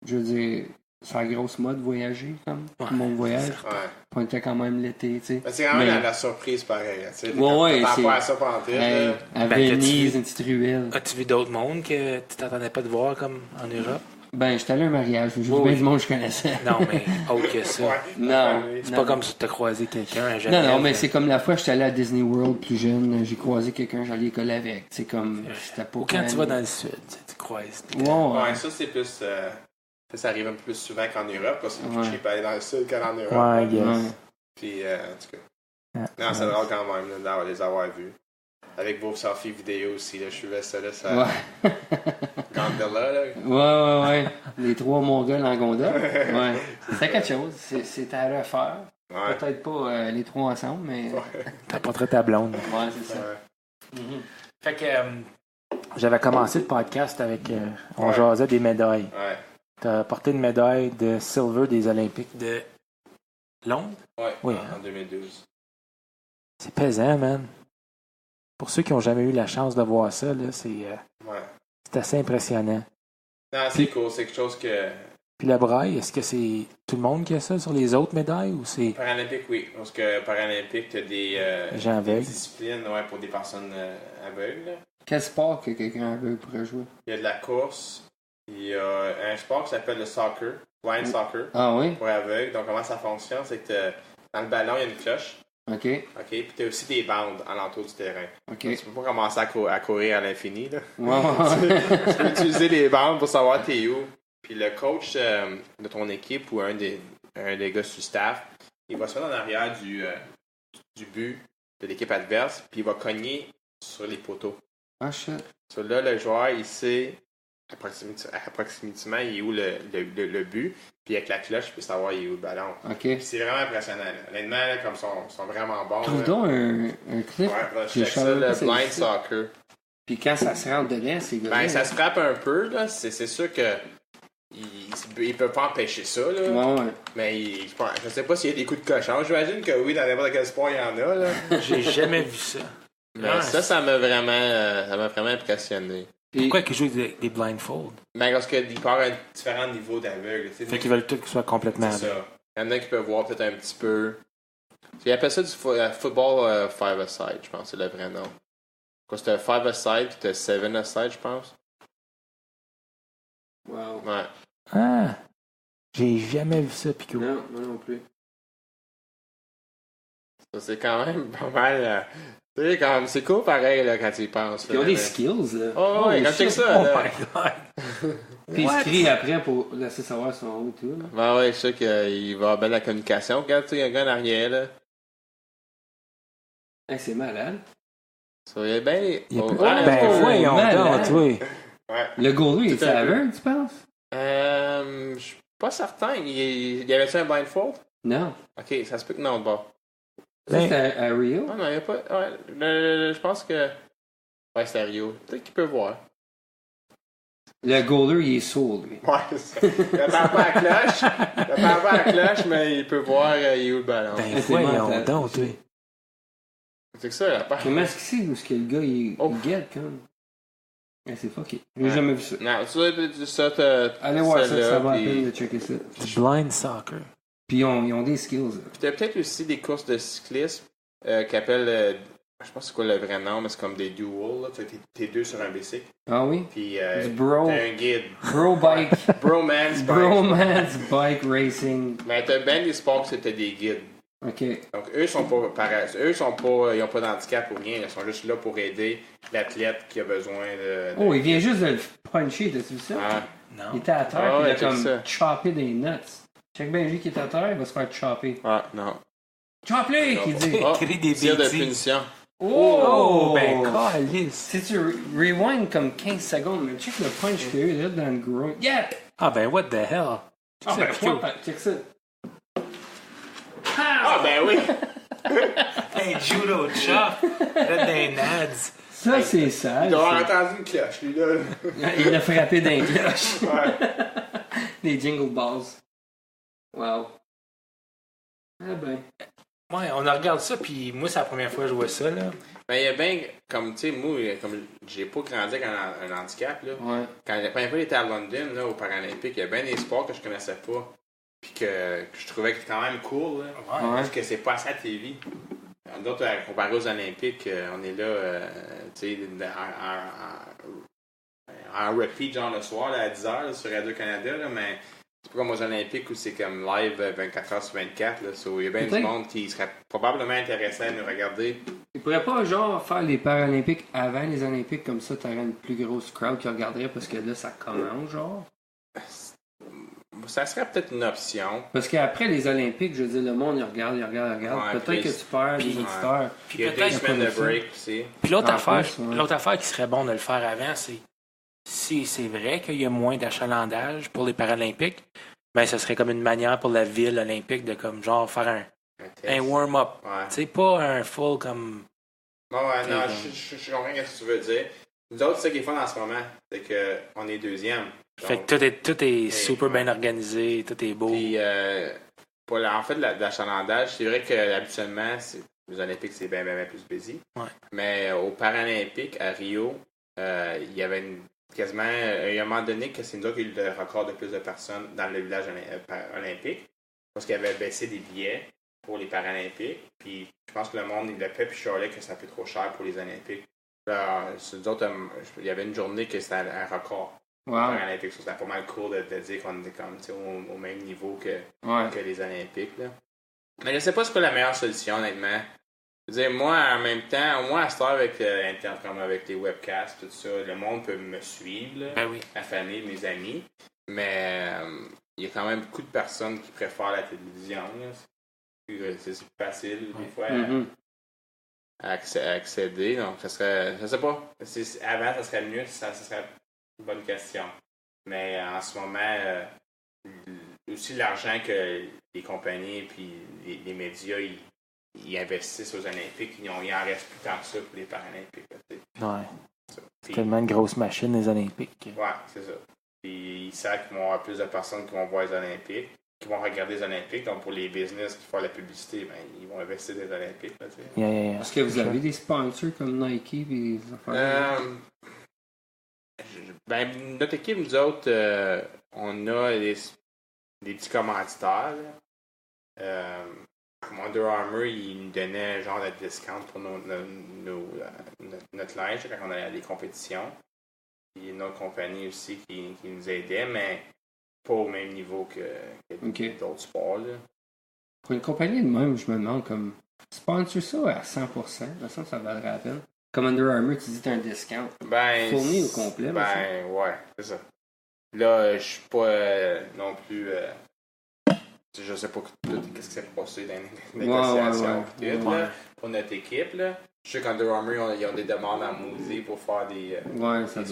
je veux dire, c'est la grosse mode voyager, comme tout le monde voyage. Ouais. On était quand même l'été, tu sais. Mais c'est quand même la surprise pareil. Tu sais, ouais, t'as c'est... pas à ça pendant tout. Hey, à Venise, une petite ruelle. As-tu vu d'autres mondes que tu t'attendais pas de voir comme en Europe? Ben, j'étais allé à un mariage. J'ai vu bien du monde que je connaissais. Non, mais autre que ça. Ouais. Non. C'est pas comme si tu as croisé quelqu'un. Non, mais c'est comme la fois que j'étais allé à Disney World plus jeune, j'ai croisé quelqu'un, j'allais école avec. C'est comme, c'était pas... Ou quand tu vas dans le sud, tu croises. Ouais, ça c'est plus... ça arrive un peu plus souvent qu'en Europe, parce que c'est plus cheap aller dans le sud qu'en Europe. Ouais, yes. Puis, en tout cas... Non, c'est drôle quand même là, de les avoir vus. Avec vos selfies vidéo aussi, là, je suivais ça, là, ça... Ouais. Gondola, là. Ouais. Les 3 Mongols en gondola. Ouais. C'était quelque chose. C'est à refaire. Ouais. Peut-être pas les 3 ensemble, mais... T'as pas ta blonde. Ouais, c'est ça. Ouais. Fait que j'avais commencé le podcast avec... on jasait des médailles. Ouais. T'as porté une médaille de silver des Olympiques de Londres? Ouais, oui, en 2012. C'est pesant, man. Pour ceux qui n'ont jamais eu la chance de voir ça, là, c'est assez impressionnant. Non, c'est cool. C'est quelque chose que... Puis la braille, est-ce que c'est tout le monde qui a ça sur les autres médailles ou c'est... Paralympique, oui. Parce que Paralympique, tu as des disciplines pour des personnes aveugles. Quel sport que quelqu'un aveugle pourrait jouer? Il y a de la course. Il y a un sport qui s'appelle le soccer, blind soccer, pour aveugles. Donc, comment ça fonctionne? C'est que dans le ballon, il y a une cloche. OK. Puis tu as aussi des bandes alentour du terrain. OK. Donc, tu peux pas commencer à courir à l'infini. Là. Ouais. Tu peux utiliser les bandes pour savoir t'es où. Puis le coach de ton équipe ou un des gars sur le staff, il va se mettre en arrière du but de l'équipe adverse, puis il va cogner sur les poteaux. Ah, shit. So, là, le joueur, il sait approximativement il est où le but, puis avec la cloche, il peut savoir il est où le ballon. OK. Puis c'est vraiment impressionnant. Honnêtement, là, comme ils sont vraiment bons. Trouve donc un clip. Ouais, check ça, le blind soccer. Puis quand ça se rentre dedans, c'est Ben, ça se frappe un peu, là. C'est sûr que il peut pas empêcher ça, là. Ouais. Mais je sais pas s'il y a des coups de cochon. J'imagine que oui, dans n'importe quel sport, il y en a, là. J'ai jamais vu ça. Mais ça m'a vraiment impressionné. Pourquoi qu'ils jouent des blindfolds? Ben, parce qu'il part à différents niveaux d'aveugle. Fait qu'ils veulent tout que ce soit complètement C'est aveugle. ça. Il y en a qui peuvent voir peut-être un petit peu. Ils appellent ça du football five-a-side, je pense, c'est le vrai nom. Quoi, c'était five-a-side puis t'as seven-a-side, je pense. Wow. Ouais. Ah! J'ai jamais vu ça, Pico. Non, moi non plus. Ça, c'est quand même pas mal. Tu sais, quand même, c'est cool pareil là, quand tu y penses. Ils ont des skills, là. Oh, ouais, quand tu check ça, Oh là. my god! Puis ils se crient après pour laisser savoir son haut et tout, là. Ben ouais, je sais qu'il va y avoir bien de la communication. Regarde, tu sais, il y a un gars en arrière, là. Hey, c'est malade. Ça, il y a bien. Ben, voyons malade. donc, toi. Ouais. Le goaler, il est Tout un peu. aveugle, tu penses? Je suis pas certain. Il y avait-tu un blindfold? Non. Ok, ça se peut que non, de bord. Ça, Ben- c'était à Rio? Ah non, il n'y a pas. Ouais, je pense que. Ouais, c'est Rio. Peut-être qu'il peut voir. Le goaler, il est sourd, lui. Ouais, c'est ça. Il parle pas à la cloche. Il parle pas à la cloche, mais il peut voir il est où le ballon. Ben, c'est voyons mental. donc, toi. C'est que ça, la part. Comment est-ce qu'il sait où est-ce que le gars, il guette, comme? Eh, c'est fucké. J'ai jamais vu ça. Non, ça, t'as. Allez voir ça, celle-là, ça va la puis- peine de checker ça. Blind soccer. Puis ils ont des skills, là. Puis t'as peut-être aussi des courses de cyclisme qui appellent. Je pense que c'est quoi le vrai nom, mais c'est comme des duels. Là. T'es deux sur un bicycle. Ah oui? Puis Du bro. t'as un guide. Bro bike. Bromance bike. Bromance bike racing. Mais t'as bien des sports que t'as des guides. OK. Donc eux sont pas pareils. Eux sont pas. Ils ont pas d'handicap ou rien. Ils sont juste là pour aider l'athlète qui a besoin de. Oh, il vient juste de le puncher, t'as-tu vu ça? Ah, Il Non. était à terre, Ah puis ouais, il a check comme ça. choppé des nuts. Check bien lui qui est à terre, il va se faire chopper. ah, non. Chop-les, qu'il dit. Oh, Créer des tir de bêtises. punition. Oh, ben, calice. Si tu rewind comme 15 secondes, mais check le punch qu'il y a eu là dans le groin. Yeah! Ah, ben, what the hell? Ah, ben, Pico. quoi? Check ça. Ah, ben oui! Un judo chop. Là, des nads. Ça, c'est sale. Il doit avoir ça. entendu une cloche, lui, là. Il l'a frappé d'un cloche. Ouais. Des jingle balls. Wow. Ah ben. Ouais, on regarde ça, puis moi, c'est la première fois que je vois ça, là. Ben, il y a bien, comme, tu sais, moi, comme j'ai pas grandi avec un handicap, là. Ouais. Quand la première fois j'étais à London, là, aux Paralympiques, il y a bien des sports que je connaissais pas. Puis que je trouvais que c'était quand même cool, là. Ouais. Parce que c'est pas assez à la TV. D'autres, comparé aux Olympiques, on est là, tu sais, en repeat, genre le soir, là, à 10h, sur Radio-Canada, là, mais c'est pas comme aux Olympiques où c'est comme live 24h sur 24. Là, il y a bien du Peut-être. monde qui serait probablement intéressé à nous regarder. Il pourrait pas, genre, faire les Paralympiques avant les Olympiques, comme ça, t'aurais une plus grosse crowd qui regarderait, parce que là, ça commence, genre. Ça serait peut-être une option. Parce qu'après les Olympiques, je veux dire, le monde, il regarde. Ouais, Peut-être puis- que tu perds des puis- auditeurs. Il y a 2 peut-être semaines de pas de break aussi. Puis l'autre En affaire, plus, ouais. l'autre affaire qui serait bon de le faire avant, c'est si c'est vrai qu'il y a moins d'achalandage pour les Paralympiques, ben ce serait comme une manière pour la ville olympique de comme genre faire un warm-up. Ouais. Tu sais, pas un full comme. Bon, ouais, non, Ok. je comprends ce que tu veux dire. Nous autres, c'est ce qui est fun en ce moment, c'est qu'on est deuxième. Fait Donc, que tout est super ouais. bien organisé, tout est beau. Puis, en fait, l'achalandage, c'est vrai que habituellement, les Olympiques, c'est bien plus busy. Ouais. Mais aux Paralympiques, à Rio, il y avait quasiment. Il y a un moment donné que c'est nous autres qui a eu le record de plus de personnes dans le village olympique. Parce qu'il avait baissé des billets pour les Paralympiques. Puis, je pense que le monde, il l'a fait, puis chialait que ça fait trop cher pour les Olympiques. Là, nous autres, il y avait une journée que c'était un record. Wow. Paralympiques. C'était pas mal cool de dire qu'on était comme, au même niveau que les Olympiques. Là. Mais je sais pas c'est quoi la meilleure solution, honnêtement. Je veux dire, moi, en même temps, moi, à cette heure, avec Internet, comme avec les webcasts, tout ça, le monde peut me suivre, là, Ben oui. la famille, mes amis. Mais il y a quand même beaucoup de personnes qui préfèrent la télévision. Là. C'est plus facile, des fois, Mhm. à accéder. Donc, ça serait. Je sais pas. Avant, ça serait mieux. Ça serait une bonne question. Mais en ce moment, aussi l'argent que les compagnies et les médias ils investissent aux Olympiques, il en reste plus tant que ça pour les Paralympiques. Là, Ouais. C'est tellement une grosse machine, les Olympiques. Ouais, c'est ça. Puis ils savent qu'il va y avoir plus de personnes qui vont voir les Olympiques, qui vont regarder les Olympiques. Donc pour les business qui font la publicité, ben, ils vont investir dans les Olympiques. Là, Est-ce que vous avez des sponsors comme Nike et des affaires? Ben, notre équipe, nous autres, on a des petits commanditaires. Comme Under Armour, ils nous donnaient un genre de discount pour notre linge quand on allait à des compétitions. Il y a une autre compagnie aussi qui nous aidait, mais pas au même niveau que d'autres sports. Là. Pour une compagnie de même, je me demande comme sponsor ça à 100%, ça valerait la peine. Comme Under Armour, tu dis que tu as un discount. Ben, fourni au complet. Ben, ouais, c'est ça. Là, je suis pas non plus. Je sais pas qu'est-ce qui s'est passé dans les négociations pour notre équipe. Là. Je sais qu'Under Armour, ils ont des demandes à Moody pour faire des.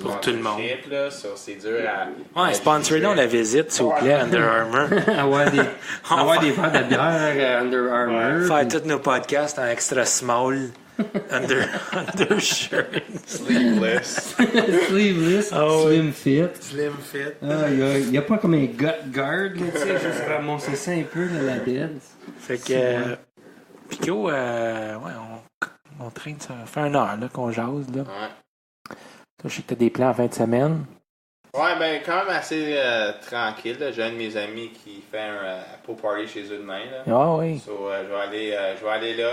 Pour tout le monde. Là, ça, c'est dur à. Ouais, sponsorez-nous la visite, s'il vous plaît, Under Armour. avoir des verres de bière Under Armour. Faire tous nos podcasts en extra small. Undershirt. Sleeveless. Sleeveless. Slim fit. Slim fit. Il n'y a pas comme un gut guard, tu sais, juste ramasser ça un peu dans la bed. Fait que. Pico, on traîne, ça fait 1 heure là, qu'on jase. Là. Ouais. Toi, je sais que t'as des plans en fin de semaine. Ouais, ben, quand même assez tranquille. J'ai un de mes amis qui fait un pool party chez eux demain. Là. Ah oui. So, je vais aller là,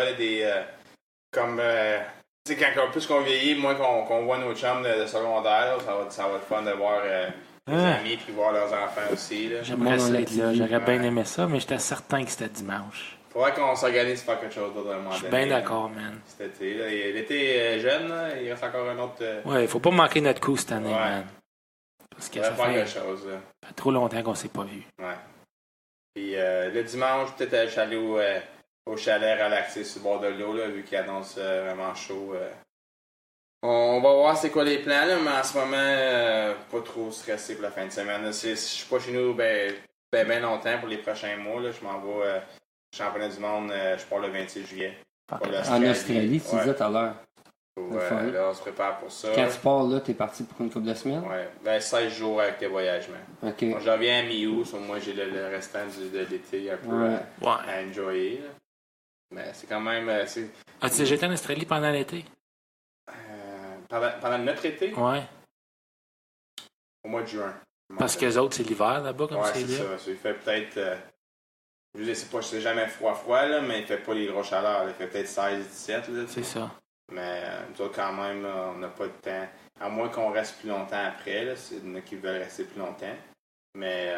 comme, tu sais, quand plus qu'on vieillit, moins qu'on voit nos chums de secondaire, là, ça va être fun de voir les amis puis voir leurs enfants aussi. Là. J'aimerais ça être là. J'aurais bien aimé ça, mais j'étais certain que c'était dimanche. Faudrait qu'on s'organise pour faire quelque chose d'autre. Je suis bien d'accord, man. Cet été, là. L'été jeune, là, il reste encore un autre. Ouais, faut pas manquer notre coup cette année, man. Parce que ça fait quelque chose, là. Fait trop longtemps qu'on s'est pas vu. Ouais. Puis le dimanche, peut-être je suis allé au chalet relaxé sur le bord de l'eau, là, vu qu'il annonce vraiment chaud. On va voir c'est quoi les plans, là, mais en ce moment, pas trop stressé pour la fin de semaine. Je suis pas chez nous ben longtemps pour les prochains mois. Là. Je m'en vais championnat du monde, je pars le 26 juillet. En Australie, tu disais tout à l'heure. Là, on se prépare pour ça. Quand tu pars là, t'es parti pour une couple de semaines? Ouais, ben 16 jours avec tes voyagements. Okay. Donc, je reviens à mi-août, moi j'ai le restant de l'été un peu à enjoyer. Là. Mais c'est quand même. As-tu déjà été en Australie pendant l'été? Pendant notre été? Ouais. Au mois de juin. Parce que les autres, c'est l'hiver là-bas, comme c'est là. Ça. Il fait peut-être. Je sais jamais froid, là, mais il fait pas les grosses chaleurs. Il fait peut-être 16-17. C'est ça. Mais nous autres, quand même, là, on n'a pas de temps. À moins qu'on reste plus longtemps après. Là, c'est nous qui veulent rester plus longtemps. Mais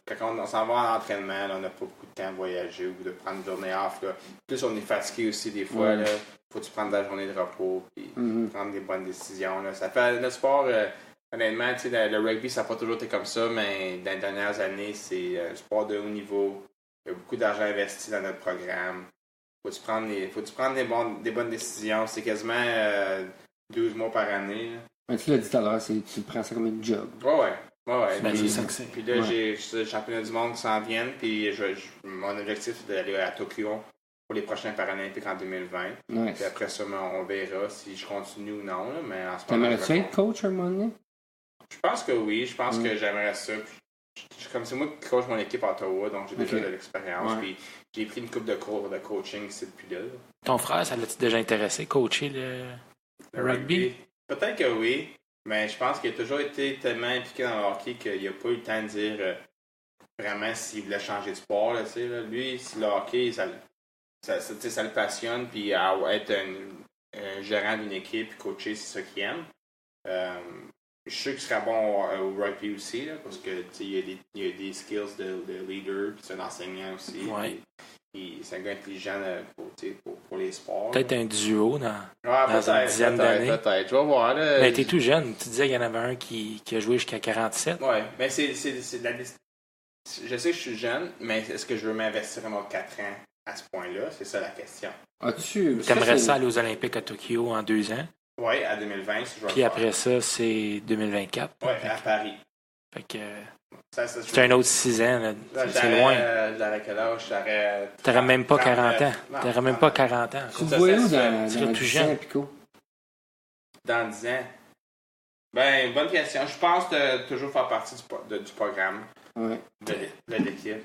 quand on s'en va en entraînement, là, on n'a pas beaucoup de temps de voyager ou de prendre une journée off. Là. Plus on est fatigué aussi des fois. Là, faut que tu prennes ta journée de repos et prendre des bonnes décisions. Là. Ça fait le sport, honnêtement, le rugby, ça n'a pas toujours été comme ça, mais dans les dernières années, c'est un sport de haut niveau. Il y a beaucoup d'argent investi dans notre programme. Faut que tu prennes des bonnes décisions. C'est quasiment 12 mois par année. Là. Mais tu l'as dit tout à l'heure, tu prends ça comme une job. Ouais. Ben, c'est ça que c'est. Puis là, j'ai le championnat du monde qui s'en vient. Puis mon objectif, c'est d'aller à Tokyo pour les prochains Paralympiques en 2020. Nice. Puis après ça, on verra si je continue ou non. Là, mais en ce moment, t'aimerais-tu être coach à un moment donné? Je pense que oui. Je pense que j'aimerais ça. Comme c'est moi qui coach mon équipe à Ottawa, donc j'ai déjà de l'expérience. Puis j'ai pris une couple de cours de coaching ici depuis là. Ton frère, ça l'a-tu déjà intéressé, coacher le rugby? Peut-être que oui. Mais je pense qu'il a toujours été tellement impliqué dans le hockey qu'il n'a pas eu le temps de dire vraiment s'il voulait changer de sport. Là, lui, si le hockey, ça le passionne, puis être un gérant d'une équipe, puis coacher, c'est ça qu'il aime. Je suis sûr qu'il serait bon au rugby aussi, là, parce que il y a des skills de leader, puis c'est un enseignant aussi. Ouais. C'est un gars intelligent pour les sports. Peut-être un duo dans une dizaine d'années. Peut-être. Je vais voir. Là, mais t'es tout jeune. Tu disais qu'il y en avait un qui a joué jusqu'à 47. Oui, mais c'est je sais que je suis jeune, mais est-ce que je veux m'investir un autre 4 ans à ce point-là? C'est ça la question. T'aimerais ça aller aux Olympiques à Tokyo en 2 ans? Oui, à 2020. Puis après ça, c'est 2024. Oui, à Paris. Fait que... c'est un autre 6 ans. Là. C'est loin. J'aurais quel âge? T'aurais même pas 40 ans. T'aurais même pas 40 ans. Tu te vois où dans 10 ans, Pico? Dans 10 ans? Ben, bonne question. Je pense de toujours faire partie du programme de l'équipe.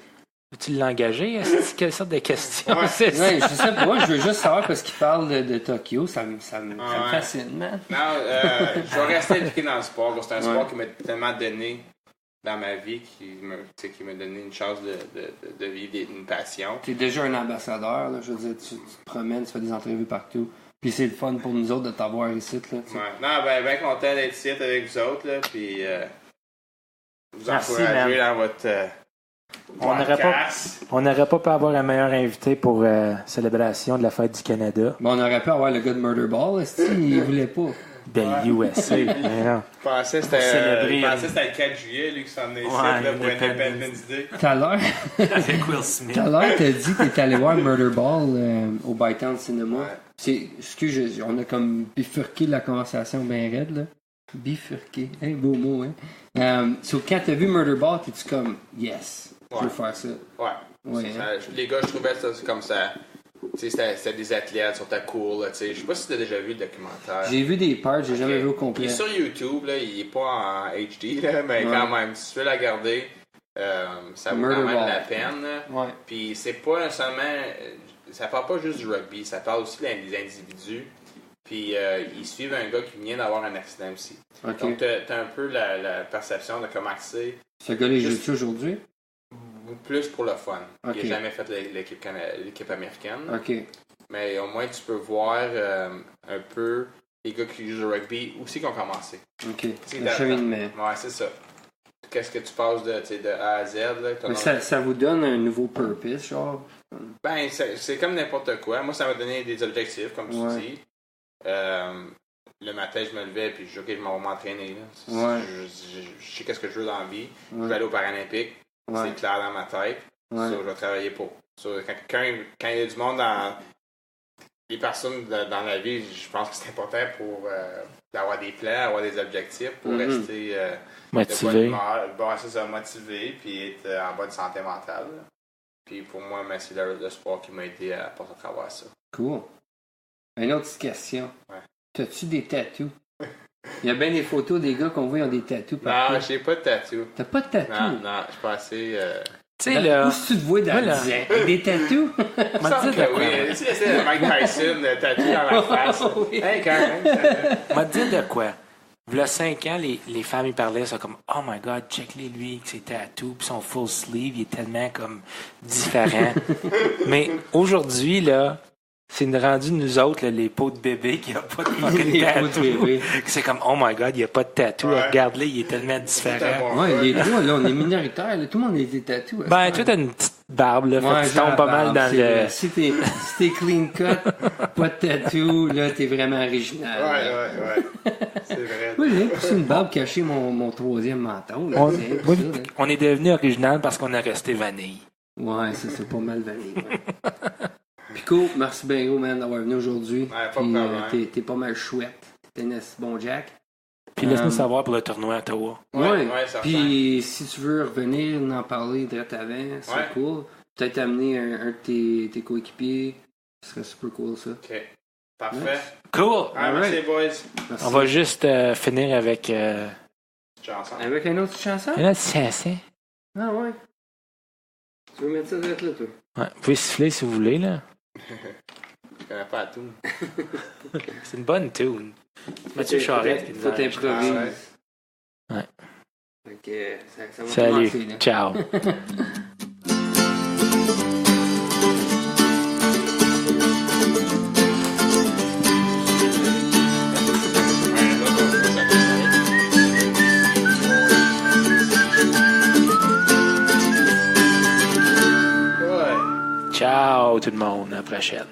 Veux-tu l'engager? Quelle sorte de question Ouais. c'est ça? Ouais, je sais pas, je veux juste savoir parce qu'il parle de Tokyo, ça me fascine, man. Non, je vais rester impliqué dans le sport. C'est un sport qui m'a tellement donné dans ma vie, qui m'a donné une chance de vivre une passion. T'es déjà un ambassadeur, là, je veux dire, tu te promènes, tu fais des entrevues partout. Puis c'est le fun pour nous autres de t'avoir ici, là. Ouais. Non, ben content d'être ici avec vous autres, là, puis vous Merci, encourager man. dans votre On n'aurait pas pu avoir un meilleur invité pour célébration de la fête du Canada. Bon, on aurait pu avoir le gars de Murder Ball, il voulait pas. Ben, USA. Mais non. Je pensais que c'était le 4 juillet, lui, qui s'en venait ici Ouais, là, pour Independence Day. Tout à l'heure, Avec Will Smith. t'as dit que t'es allé voir Murder Ball au Bytown Cinema. Ouais. On a comme bifurqué la conversation bien raide, là. Bifurqué. Hey, beau mot, hein. Quand t'as vu Murder Ball, t'es-tu comme, yes, je veux faire ça. Ouais. Les gars, je trouvais ça comme ça. Tu sais, c'était des athlètes sur ta cour, là, tu sais. Je sais pas si t'as déjà vu le documentaire. J'ai vu des parts, j'ai jamais vu au complet. Il est sur YouTube, là, il est pas en HD, là, mais quand même, si tu veux la garder, ça vaut quand même la peine. Ouais. Puis c'est pas seulement... ça parle pas juste du rugby, ça parle aussi des individus. Puis ils suivent un gars qui vient d'avoir un accident aussi. Okay. Donc t'as un peu la perception de comment c'est. Ce gars-là, il joue-tu aujourd'hui? Plus pour le fun. Okay. Il n'a jamais fait l'équipe américaine. OK. Mais au moins, tu peux voir un peu les gars qui jouent au rugby aussi qui ont commencé. OK. Le cheminement. Ouais, c'est ça. Qu'est-ce que tu passes de A à Z? Là, ça vous donne un nouveau purpose, genre? Ben, c'est comme n'importe quoi. Moi, ça m'a donné des objectifs, comme tu dis. Le matin, je me levais et je disais, OK, je m'en vais m'entraîner. Je sais qu'est-ce que je veux dans la vie. Je vais aller aux Paralympiques. C'est clair dans ma tête. Ça, je vais travailler pour. Quand il y a du monde dans les personnes dans la vie, je pense que c'est important pour d'avoir des plans, avoir des objectifs pour rester motivé. C'est ça, motivé puis être en bonne santé mentale. Puis pour moi, c'est le sport qui m'a aidé à passer à travers ça. Cool. Une autre petite question. Ouais. T'as-tu des tatous? Il y a bien des photos des gars qu'on voit qui ont des tatous partout. Non, j'ai pas de tatou. T'as pas de tatous? Non, je suis pas assez... Tu sais, là. Où est-ce que tu te vois dans le divan? Avec des tatous? Il me semble que oui. Tu sais, Mike Tyson, tatou dans la face. Oui. Hey, quand même. M'a dit de quoi? Il y a 5 ans, les femmes, ils parlaient, ça comme, oh my god, check-les lui, que ses tatous, puis son full sleeve, il est tellement comme différent. Mais aujourd'hui, là, c'est rendu nous autres, là, les peaux de bébé qui n'ont pas de fucking tatou. C'est comme, oh my god, il n'y a pas de tatou. Ouais. Regarde-le, il est tellement différent. Ouais, les trois, là, on est minoritaires. Là. Tout le monde a des tatous. Ben, toi, t'as une petite barbe, là. Fait que tu tombes pas mal dans le. Vrai. Si t'es clean cut, pas de tatou, là, t'es vraiment original. Ouais. C'est vrai. Moi, j'ai poussé une barbe cacher mon troisième menton. Là, on est devenu original parce qu'on a resté vanille. Ouais, c'est pas mal vanille. Ouais. Pico, merci bien gros, man, d'avoir venu aujourd'hui. Ouais, pas de problème. T'es pas mal chouette. T'es un bon Jack. Puis laisse-nous savoir pour le tournoi à Ottawa. Ouais. Certain. Puis si tu veux revenir, en parler direct avant, c'est cool. Peut-être amener un de tes coéquipiers. Ce serait super cool, ça. OK. Parfait. Nice. Cool! Merci, boys. Merci. On va juste finir avec. Chanson. Avec une autre chanson? Une autre chanson. Ah ouais. Tu veux mettre ça direct là, toi? Ouais, vous pouvez siffler si vous voulez, là. Je connais pas tout. C'est une bonne tune. Mathieu Charette qui nous Faut a t'improviser. Ouais. Ok, ça va Salut. commencer, là. Ciao. Ciao tout le monde. À la prochaine.